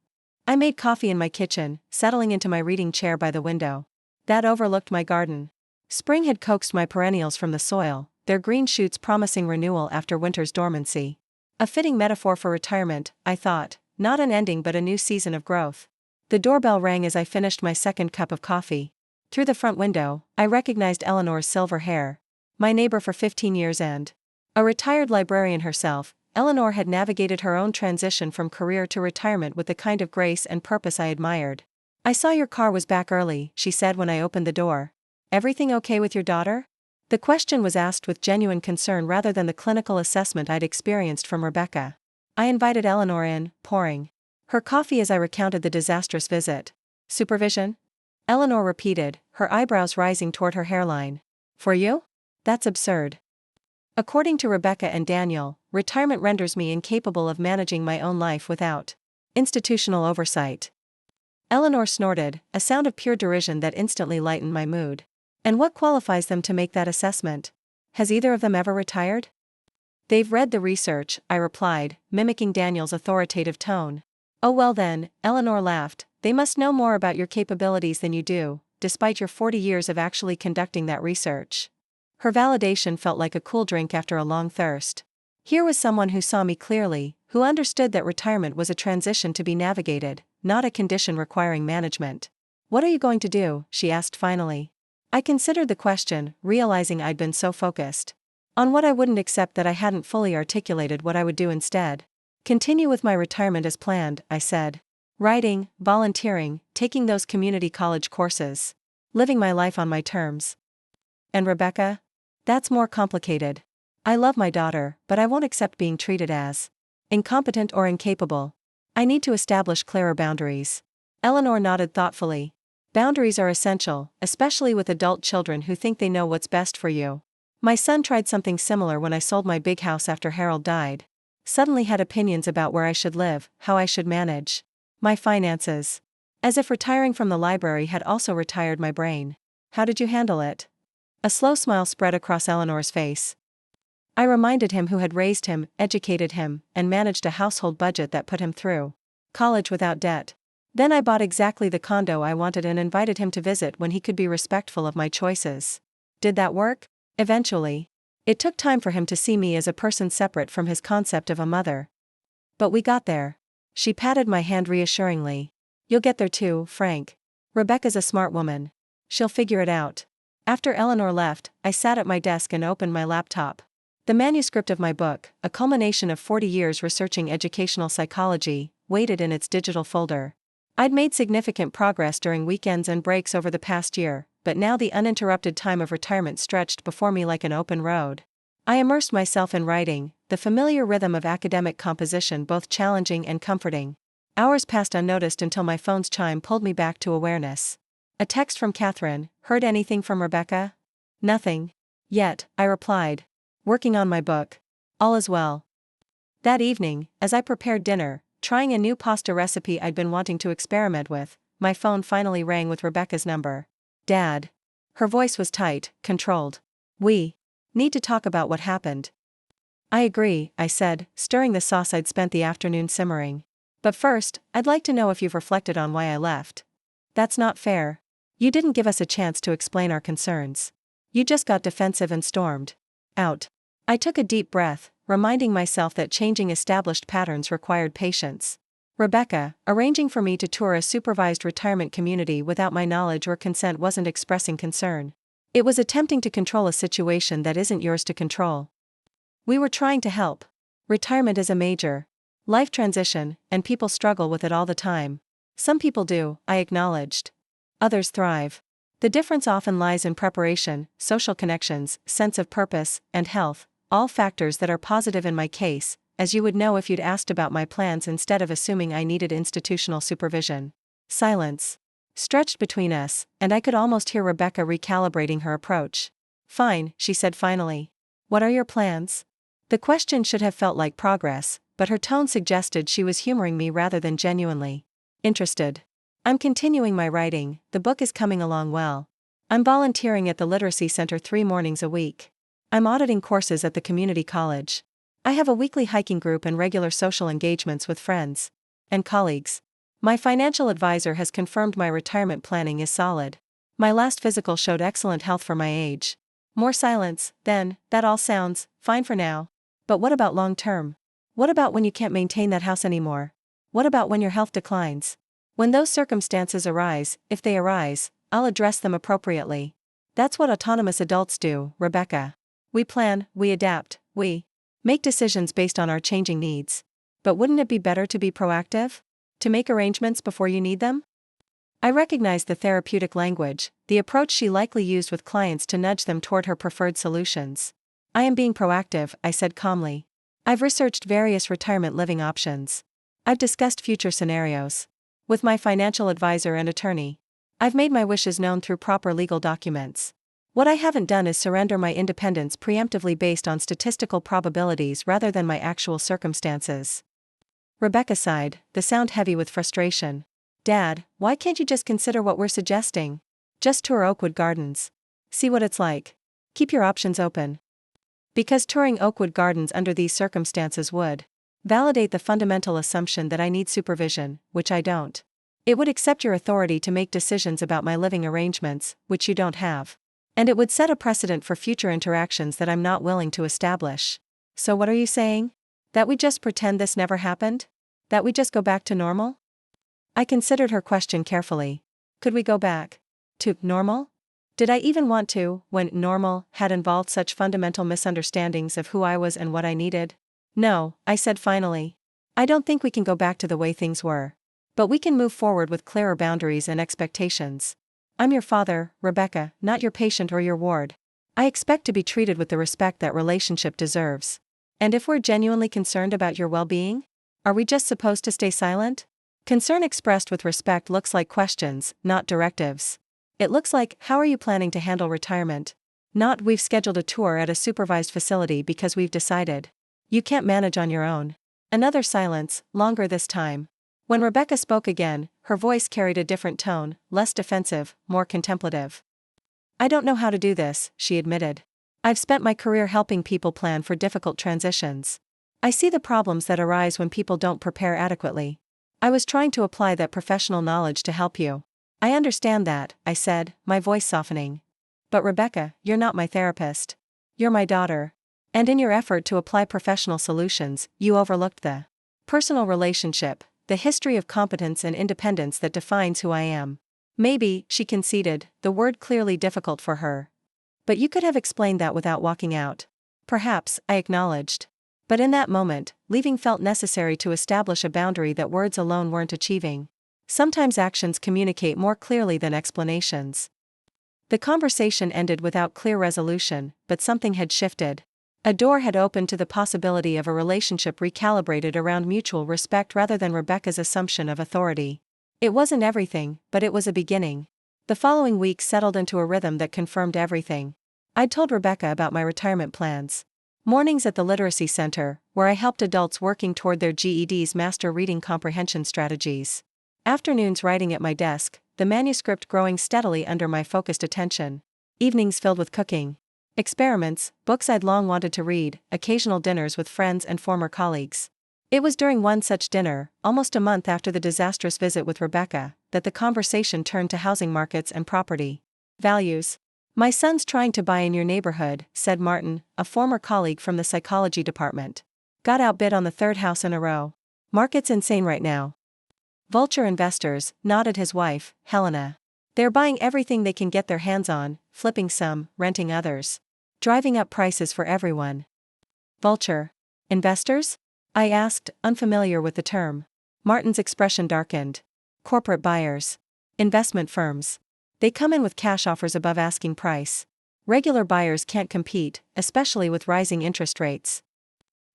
I made coffee in my kitchen, settling into my reading chair by the window that overlooked my garden. Spring had coaxed my perennials from the soil, their green shoots promising renewal after winter's dormancy. A fitting metaphor for retirement, I thought, not an ending but a new season of growth. The doorbell rang as I finished my second cup of coffee. Through the front window, I recognized Eleanor's silver hair. My neighbor for 15 years and a retired librarian herself, Eleanor had navigated her own transition from career to retirement with the kind of grace and purpose I admired. "I saw your car was back early," she said when I opened the door. "Everything okay with your daughter?" The question was asked with genuine concern rather than the clinical assessment I'd experienced from Rebecca. I invited Eleanor in, pouring her coffee as I recounted the disastrous visit. "Supervision?" Eleanor repeated, her eyebrows rising toward her hairline. "For you? That's absurd. According to Rebecca and Daniel, retirement renders me incapable of managing my own life without institutional oversight." Eleanor snorted, a sound of pure derision that instantly lightened my mood. "And what qualifies them to make that assessment? Has either of them ever retired?" "They've read the research," I replied, mimicking Daniel's authoritative tone. "Oh well then," Eleanor laughed, "they must know more about your capabilities than you do, despite your 40 years of actually conducting that research." Her validation felt like a cool drink after a long thirst. Here was someone who saw me clearly, who understood that retirement was a transition to be navigated, not a condition requiring management. "What are you going to do?" she asked finally. I considered the question, realizing I'd been so focused on what I wouldn't accept that I hadn't fully articulated what I would do instead. "Continue with my retirement as planned," I said. "Writing, volunteering, taking those community college courses. Living my life on my terms." "And Rebecca?" "That's more complicated. I love my daughter, but I won't accept being treated as incompetent or incapable. I need to establish clearer boundaries." Eleanor nodded thoughtfully. "Boundaries are essential, especially with adult children who think they know what's best for you. My son tried something similar when I sold my big house after Harold died. Suddenly had opinions about where I should live, how I should manage my finances. As if retiring from the library had also retired my brain." "How did you handle it?" A slow smile spread across Eleanor's face. "I reminded him who had raised him, educated him, and managed a household budget that put him through college without debt. Then I bought exactly the condo I wanted and invited him to visit when he could be respectful of my choices." "Did that work?" "Eventually. It took time for him to see me as a person separate from his concept of a mother. But we got there." She patted my hand reassuringly. "You'll get there too, Frank. Rebecca's a smart woman. She'll figure it out." After Eleanor left, I sat at my desk and opened my laptop. The manuscript of my book, a culmination of 40 years researching educational psychology, waited in its digital folder. I'd made significant progress during weekends and breaks over the past year, but now the uninterrupted time of retirement stretched before me like an open road. I immersed myself in writing, the familiar rhythm of academic composition both challenging and comforting. Hours passed unnoticed until my phone's chime pulled me back to awareness. A text from Catherine. "Heard anything from Rebecca?" "Nothing yet," I replied. "Working on my book. All is well." That evening, as I prepared dinner, trying a new pasta recipe I'd been wanting to experiment with, my phone finally rang with Rebecca's number. "Dad." Her voice was tight, controlled. "We need to talk about what happened." "I agree," I said, stirring the sauce I'd spent the afternoon simmering. "But first, I'd like to know if you've reflected on why I left." "That's not fair. You didn't give us a chance to explain our concerns. You just got defensive and stormed out." I took a deep breath, reminding myself that changing established patterns required patience. Rebecca, arranging for me to tour a supervised retirement community without my knowledge or consent wasn't expressing concern. It was attempting to control a situation that isn't yours to control. We were trying to help. Retirement is a major Life transition, and people struggle with it all the time. Some people do, I acknowledged. Others thrive. The difference often lies in preparation, social connections, sense of purpose, and health, all factors that are positive in my case, as you would know if you'd asked about my plans instead of assuming I needed institutional supervision. Silence stretched between us, and I could almost hear Rebecca recalibrating her approach. Fine, she said finally. What are your plans? The question should have felt like progress, but her tone suggested she was humoring me rather than genuinely interested. I'm continuing my writing, the book is coming along well. I'm volunteering at the Literacy Center 3 mornings a week. I'm auditing courses at the community college. I have a weekly hiking group and regular social engagements with friends and colleagues. My financial advisor has confirmed my retirement planning is solid. My last physical showed excellent health for my age. More silence, then, that all sounds fine for now. But what about long term? What about when you can't maintain that house anymore? What about when your health declines? When those circumstances arise, if they arise, I'll address them appropriately. That's what autonomous adults do, Rebecca. We plan, we adapt, we make decisions based on our changing needs. But wouldn't it be better to be proactive? To make arrangements before you need them? I recognized the therapeutic language, the approach she likely used with clients to nudge them toward her preferred solutions. I am being proactive, I said calmly. I've researched various retirement living options. I've discussed future scenarios with my financial advisor and attorney. I've made my wishes known through proper legal documents. What I haven't done is surrender my independence preemptively based on statistical probabilities rather than my actual circumstances. Rebecca sighed, the sound heavy with frustration. Dad, why can't you just consider what we're suggesting? Just tour Oakwood Gardens. See what it's like. Keep your options open. Because touring Oakwood Gardens under these circumstances would validate the fundamental assumption that I need supervision, which I don't. It would accept your authority to make decisions about my living arrangements, which you don't have. And it would set a precedent for future interactions that I'm not willing to establish. So what are you saying? That we just pretend this never happened? That we just go back to normal? I considered her question carefully. Could we go back to normal? Did I even want to, when normal had involved such fundamental misunderstandings of who I was and what I needed? No, I said finally. I don't think we can go back to the way things were. But we can move forward with clearer boundaries and expectations. I'm your father, Rebecca, not your patient or your ward. I expect to be treated with the respect that relationship deserves. And if we're genuinely concerned about your well-being, are we just supposed to stay silent? Concern expressed with respect looks like questions, not directives. It looks like, how are you planning to handle retirement? Not, we've scheduled a tour at a supervised facility because we've decided. You can't manage on your own. Another silence, longer this time. When Rebecca spoke again, her voice carried a different tone, less defensive, more contemplative. I don't know how to do this, she admitted. I've spent my career helping people plan for difficult transitions. I see the problems that arise when people don't prepare adequately. I was trying to apply that professional knowledge to help you. I understand that, I said, my voice softening. But Rebecca, you're not my therapist. You're my daughter. And in your effort to apply professional solutions, you overlooked the personal relationship, the history of competence and independence that defines who I am. Maybe, she conceded, the word clearly difficult for her. But you could have explained that without walking out. Perhaps, I acknowledged. But in that moment, leaving felt necessary to establish a boundary that words alone weren't achieving. Sometimes actions communicate more clearly than explanations. The conversation ended without clear resolution, but something had shifted. A door had opened to the possibility of a relationship recalibrated around mutual respect rather than Rebecca's assumption of authority. It wasn't everything, but it was a beginning. The following week settled into a rhythm that confirmed everything. I'd told Rebecca about my retirement plans. Mornings at the Literacy Center, where I helped adults working toward their GEDs master reading comprehension strategies. Afternoons writing at my desk, the manuscript growing steadily under my focused attention. Evenings filled with cooking. Experiments, books I'd long wanted to read, occasional dinners with friends and former colleagues. It was during one such dinner, almost a month after the disastrous visit with Rebecca, that the conversation turned to housing markets and property values. My son's trying to buy in your neighborhood, said Martin, a former colleague from the psychology department. Got outbid on the third house in a row. Market's insane right now. Vulture investors, nodded his wife, Helena. They're buying everything they can get their hands on, flipping some, renting others. Driving up prices for everyone. Vulture investors? I asked, unfamiliar with the term. Martin's expression darkened. Corporate buyers. Investment firms. They come in with cash offers above asking price. Regular buyers can't compete, especially with rising interest rates.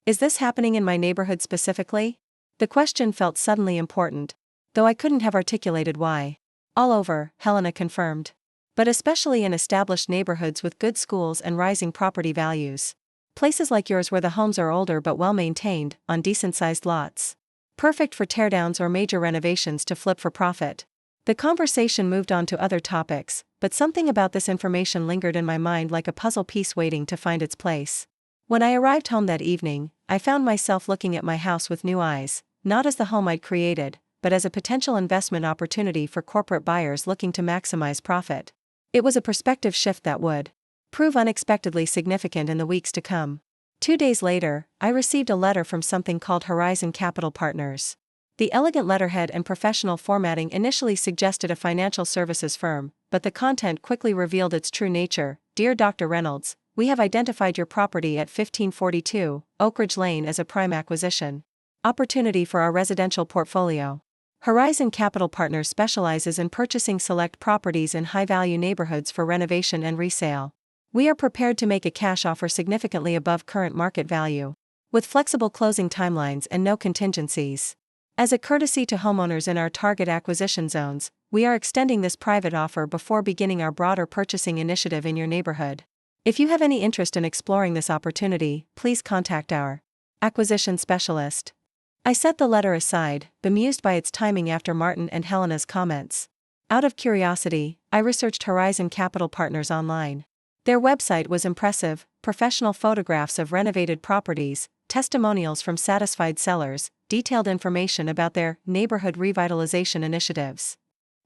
Is this happening in my neighborhood specifically? The question felt suddenly important, though I couldn't have articulated why. All over, Helena confirmed. But especially in established neighborhoods with good schools and rising property values. Places like yours where the homes are older but well maintained, on decent-sized lots. Perfect for teardowns or major renovations to flip for profit. The conversation moved on to other topics, but something about this information lingered in my mind like a puzzle piece waiting to find its place. When I arrived home that evening, I found myself looking at my house with new eyes, not as the home I'd created, but as a potential investment opportunity for corporate buyers looking to maximize profit. It was a perspective shift that would prove unexpectedly significant in the weeks to come. 2 days later, I received a letter from something called Horizon Capital Partners. The elegant letterhead and professional formatting initially suggested a financial services firm, but the content quickly revealed its true nature. Dear Dr. Reynolds, we have identified your property at 1542 Oak Ridge Lane as a prime acquisition opportunity for our residential portfolio. Horizon Capital Partners specializes in purchasing select properties in high-value neighborhoods for renovation and resale. We are prepared to make a cash offer significantly above current market value, with flexible closing timelines and no contingencies. As a courtesy to homeowners in our target acquisition zones, we are extending this private offer before beginning our broader purchasing initiative in your neighborhood. If you have any interest in exploring this opportunity, please contact our acquisition specialist. I set the letter aside, bemused by its timing after Martin and Helena's comments. Out of curiosity, I researched Horizon Capital Partners online. Their website was impressive: professional photographs of renovated properties, testimonials from satisfied sellers, detailed information about their neighborhood revitalization initiatives.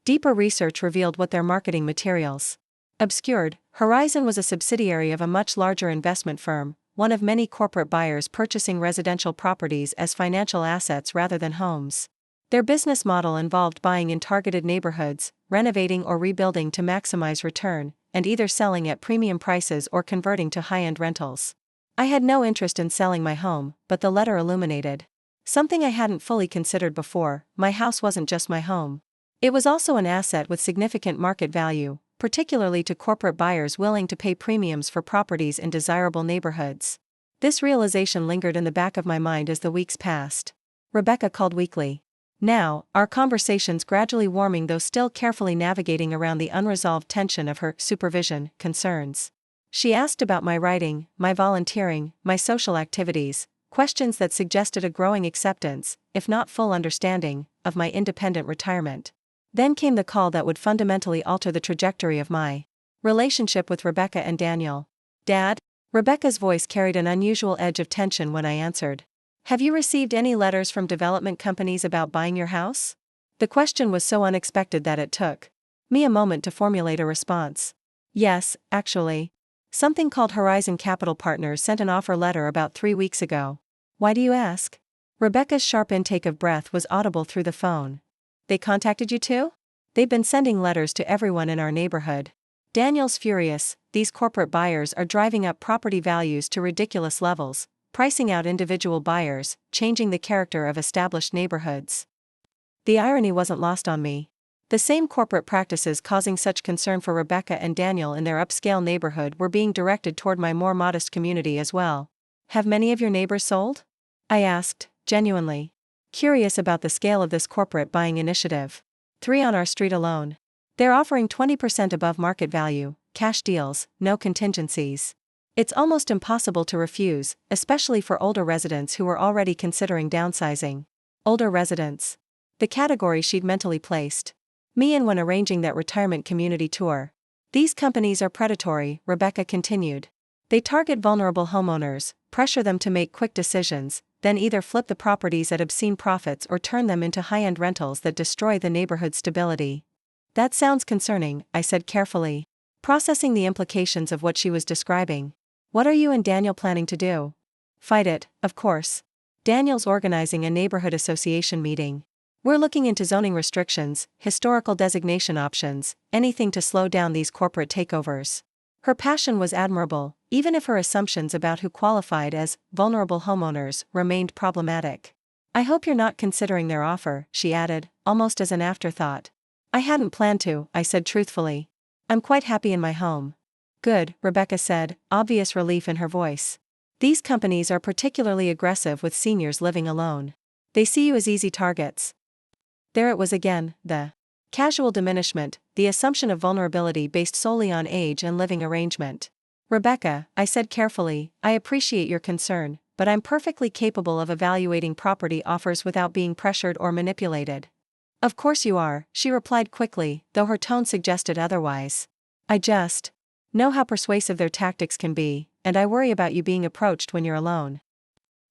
Deeper research revealed what their marketing materials obscured. Horizon was a subsidiary of a much larger investment firm, one of many corporate buyers purchasing residential properties as financial assets rather than homes. Their business model involved buying in targeted neighborhoods, renovating or rebuilding to maximize return, and either selling at premium prices or converting to high-end rentals. I had no interest in selling my home, but the letter illuminated something I hadn't fully considered before. My house wasn't just my home. It was also an asset with significant market value, particularly to corporate buyers willing to pay premiums for properties in desirable neighborhoods. This realization lingered in the back of my mind as the weeks passed. Rebecca called weekly. Now, our conversations gradually warming, though still carefully navigating around the unresolved tension of her supervision concerns. She asked about my writing, my volunteering, my social activities, questions that suggested a growing acceptance, if not full understanding, of my independent retirement. Then came the call that would fundamentally alter the trajectory of my relationship with Rebecca and Daniel. Dad? Rebecca's voice carried an unusual edge of tension when I answered. Have you received any letters from development companies about buying your house? The question was so unexpected that it took me a moment to formulate a response. Yes, actually. Something called Horizon Capital Partners sent an offer letter about 3 weeks ago. Why do you ask? Rebecca's sharp intake of breath was audible through the phone. They contacted you too? They've been sending letters to everyone in our neighborhood. Daniel's furious. These corporate buyers are driving up property values to ridiculous levels, pricing out individual buyers, changing the character of established neighborhoods. The irony wasn't lost on me. The same corporate practices causing such concern for Rebecca and Daniel in their upscale neighborhood were being directed toward my more modest community as well. Have many of your neighbors sold? I asked, genuinely curious about the scale of this corporate buying initiative. 3 on our street alone. They're offering 20% above market value, cash deals, no contingencies. It's almost impossible to refuse, especially for older residents who were already considering downsizing. Older residents. The category she'd mentally placed me in when arranging that retirement community tour. These companies are predatory, Rebecca continued. They target vulnerable homeowners, pressure them to make quick decisions, then either flip the properties at obscene profits or turn them into high-end rentals that destroy the neighborhood's stability. That sounds concerning, I said carefully, processing the implications of what she was describing. What are you and Daniel planning to do? Fight it, of course. Daniel's organizing a neighborhood association meeting. We're looking into zoning restrictions, historical designation options, anything to slow down these corporate takeovers. Her passion was admirable, even if her assumptions about who qualified as vulnerable homeowners remained problematic. "I hope you're not considering their offer," she added, almost as an afterthought. "I hadn't planned to," I said truthfully. "I'm quite happy in my home." "Good," Rebecca said, obvious relief in her voice. "These companies are particularly aggressive with seniors living alone. They see you as easy targets." There it was again, the casual diminishment, the assumption of vulnerability based solely on age and living arrangement. "Rebecca," I said carefully, "I appreciate your concern, but I'm perfectly capable of evaluating property offers without being pressured or manipulated." "Of course you are," she replied quickly, though her tone suggested otherwise. "I just know how persuasive their tactics can be, and I worry about you being approached when you're alone."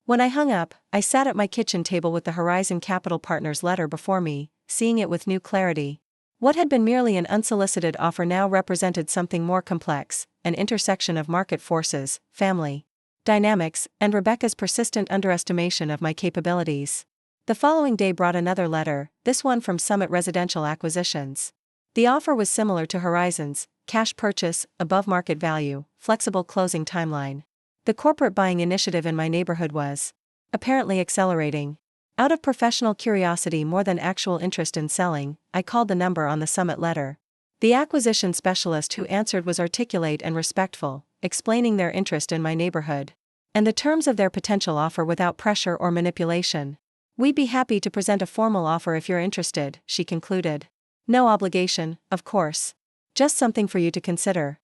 When I hung up, I sat at my kitchen table with the Horizon Capital Partners letter before me, seeing it with new clarity. What had been merely an unsolicited offer now represented something more complex, an intersection of market forces, family dynamics, and Rebecca's persistent underestimation of my capabilities. The following day brought another letter, this one from Summit Residential Acquisitions. The offer was similar to Horizon's: cash purchase, above market value, flexible closing timeline. The corporate buying initiative in my neighborhood was apparently accelerating. Out of professional curiosity more than actual interest in selling, I called the number on the Summit letter. The acquisition specialist who answered was articulate and respectful, explaining their interest in my neighborhood and the terms of their potential offer without pressure or manipulation. "We'd be happy to present a formal offer if you're interested," she concluded. "No obligation, of course. Just something for you to consider."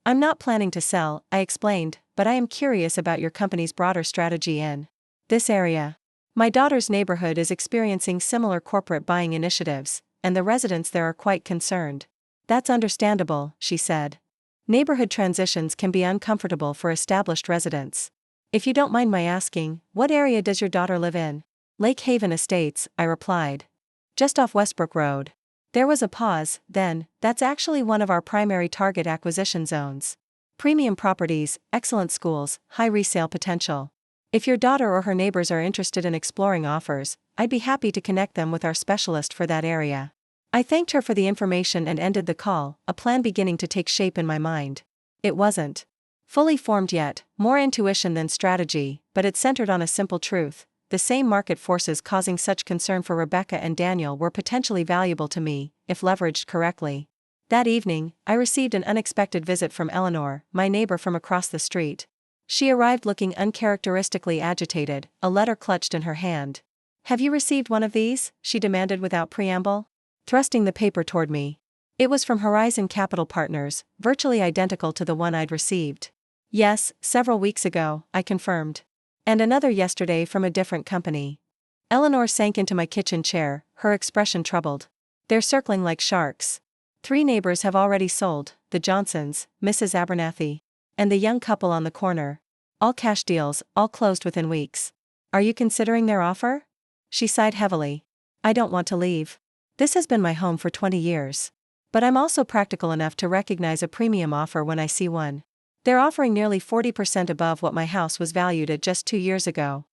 "I'm not planning to sell," I explained, "but I am curious about your company's broader strategy in this area. My daughter's neighborhood is experiencing similar corporate buying initiatives, and the residents there are quite concerned." "That's understandable," she said. "Neighborhood transitions can be uncomfortable for established residents. If you don't mind my asking, what area does your daughter live in?" "Lake Haven Estates," I replied. "Just off Westbrook Road." There was a pause, then, "That's actually one of our primary target acquisition zones. Premium properties, excellent schools, high resale potential. If your daughter or her neighbors are interested in exploring offers, I'd be happy to connect them with our specialist for that area." I thanked her for the information and ended the call, a plan beginning to take shape in my mind. It wasn't fully formed yet, more intuition than strategy, but it centered on a simple truth: the same market forces causing such concern for Rebecca and Daniel were potentially valuable to me, if leveraged correctly. That evening, I received an unexpected visit from Eleanor, my neighbor from across the street. She arrived looking uncharacteristically agitated, a letter clutched in her hand. "Have you received one of these?" she demanded without preamble, thrusting the paper toward me. It was from Horizon Capital Partners, virtually identical to the one I'd received. "Yes, several weeks ago," I confirmed. "And another yesterday from a different company." Eleanor sank into my kitchen chair, her expression troubled. "They're circling like sharks. 3 neighbors have already sold: the Johnsons, Mrs. Abernathy, and the young couple on the corner. All cash deals, all closed within weeks. Are you considering their offer?" She sighed heavily. "I don't want to leave. This has been my home for 20 years. But I'm also practical enough to recognize a premium offer when I see one. They're offering nearly 40% above what my house was valued at just 2 years ago."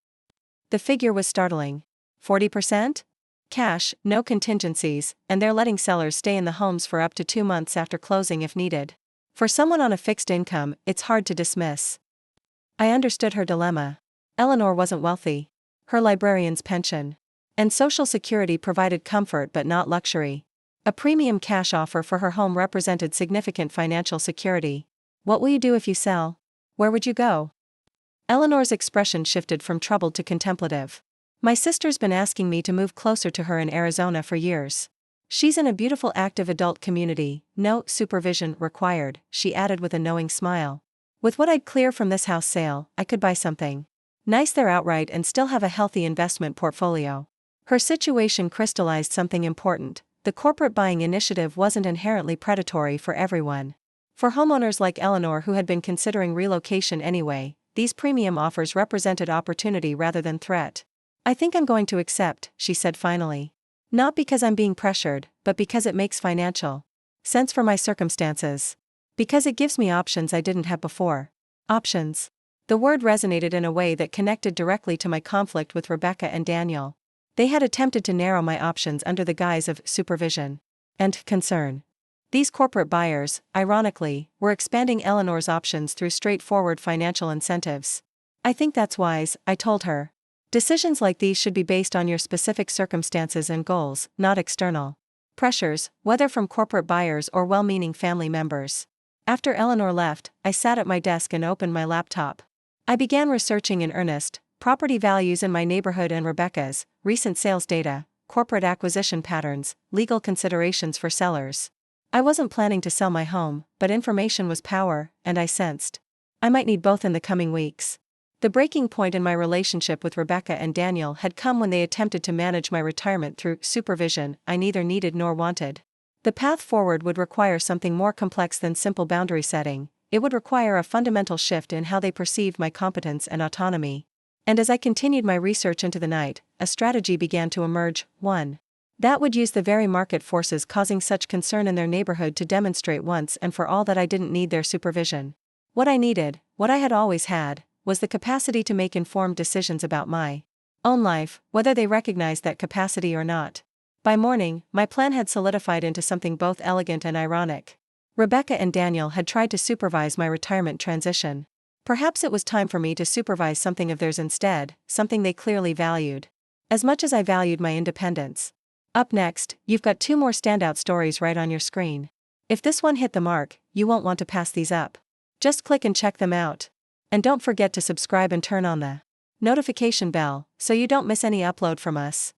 The figure was startling. 40%? Cash, no contingencies, and they're letting sellers stay in the homes for up to 2 months after closing if needed. For someone on a fixed income, it's hard to dismiss. I understood her dilemma. Eleanor wasn't wealthy. Her librarian's pension and Social Security provided comfort but not luxury. A premium cash offer for her home represented significant financial security. "What will you do if you sell? Where would you go?" Eleanor's expression shifted from troubled to contemplative. "My sister's been asking me to move closer to her in Arizona for years. She's in a beautiful active adult community, no supervision required," she added with a knowing smile. "With what I'd clear from this house sale, I could buy something nice there outright and still have a healthy investment portfolio." Her situation crystallized something important: the corporate buying initiative wasn't inherently predatory for everyone. For homeowners like Eleanor who had been considering relocation anyway, these premium offers represented opportunity rather than threat. "I think I'm going to accept," she said finally. "Not because I'm being pressured, but because it makes financial sense for my circumstances. Because it gives me options I didn't have before." Options. The word resonated in a way that connected directly to my conflict with Rebecca and Daniel. They had attempted to narrow my options under the guise of supervision and concern. These corporate buyers, ironically, were expanding Eleanor's options through straightforward financial incentives. I think that's wise, I told her. Decisions like these should be based on your specific circumstances and goals, not external pressures, whether from corporate buyers or well-meaning family members. After Eleanor left, I sat at my desk and opened my laptop. I began researching in earnest property values in my neighborhood and Rebecca's, recent sales data, corporate acquisition patterns, legal considerations for sellers. I wasn't planning to sell my home, but information was power, and I sensed I might need both in the coming weeks. The breaking point in my relationship with Rebecca and Daniel had come when they attempted to manage my retirement through supervision I neither needed nor wanted. The path forward would require something more complex than simple boundary setting. It would require a fundamental shift in how they perceived my competence and autonomy. And as I continued my research into the night, a strategy began to emerge, one that would use the very market forces causing such concern in their neighborhood to demonstrate once and for all that I didn't need their supervision. What I needed, what I had always had, was the capacity to make informed decisions about my own life, whether they recognized that capacity or not. By morning, my plan had solidified into something both elegant and ironic. Rebecca and Daniel had tried to supervise my retirement transition. Perhaps it was time for me to supervise something of theirs instead, something they clearly valued as much as I valued my independence. Up next, you've got 2 more standout stories right on your screen. If this one hit the mark, you won't want to pass these up. Just click and check them out. And don't forget to subscribe and turn on the notification bell so you don't miss any upload from us.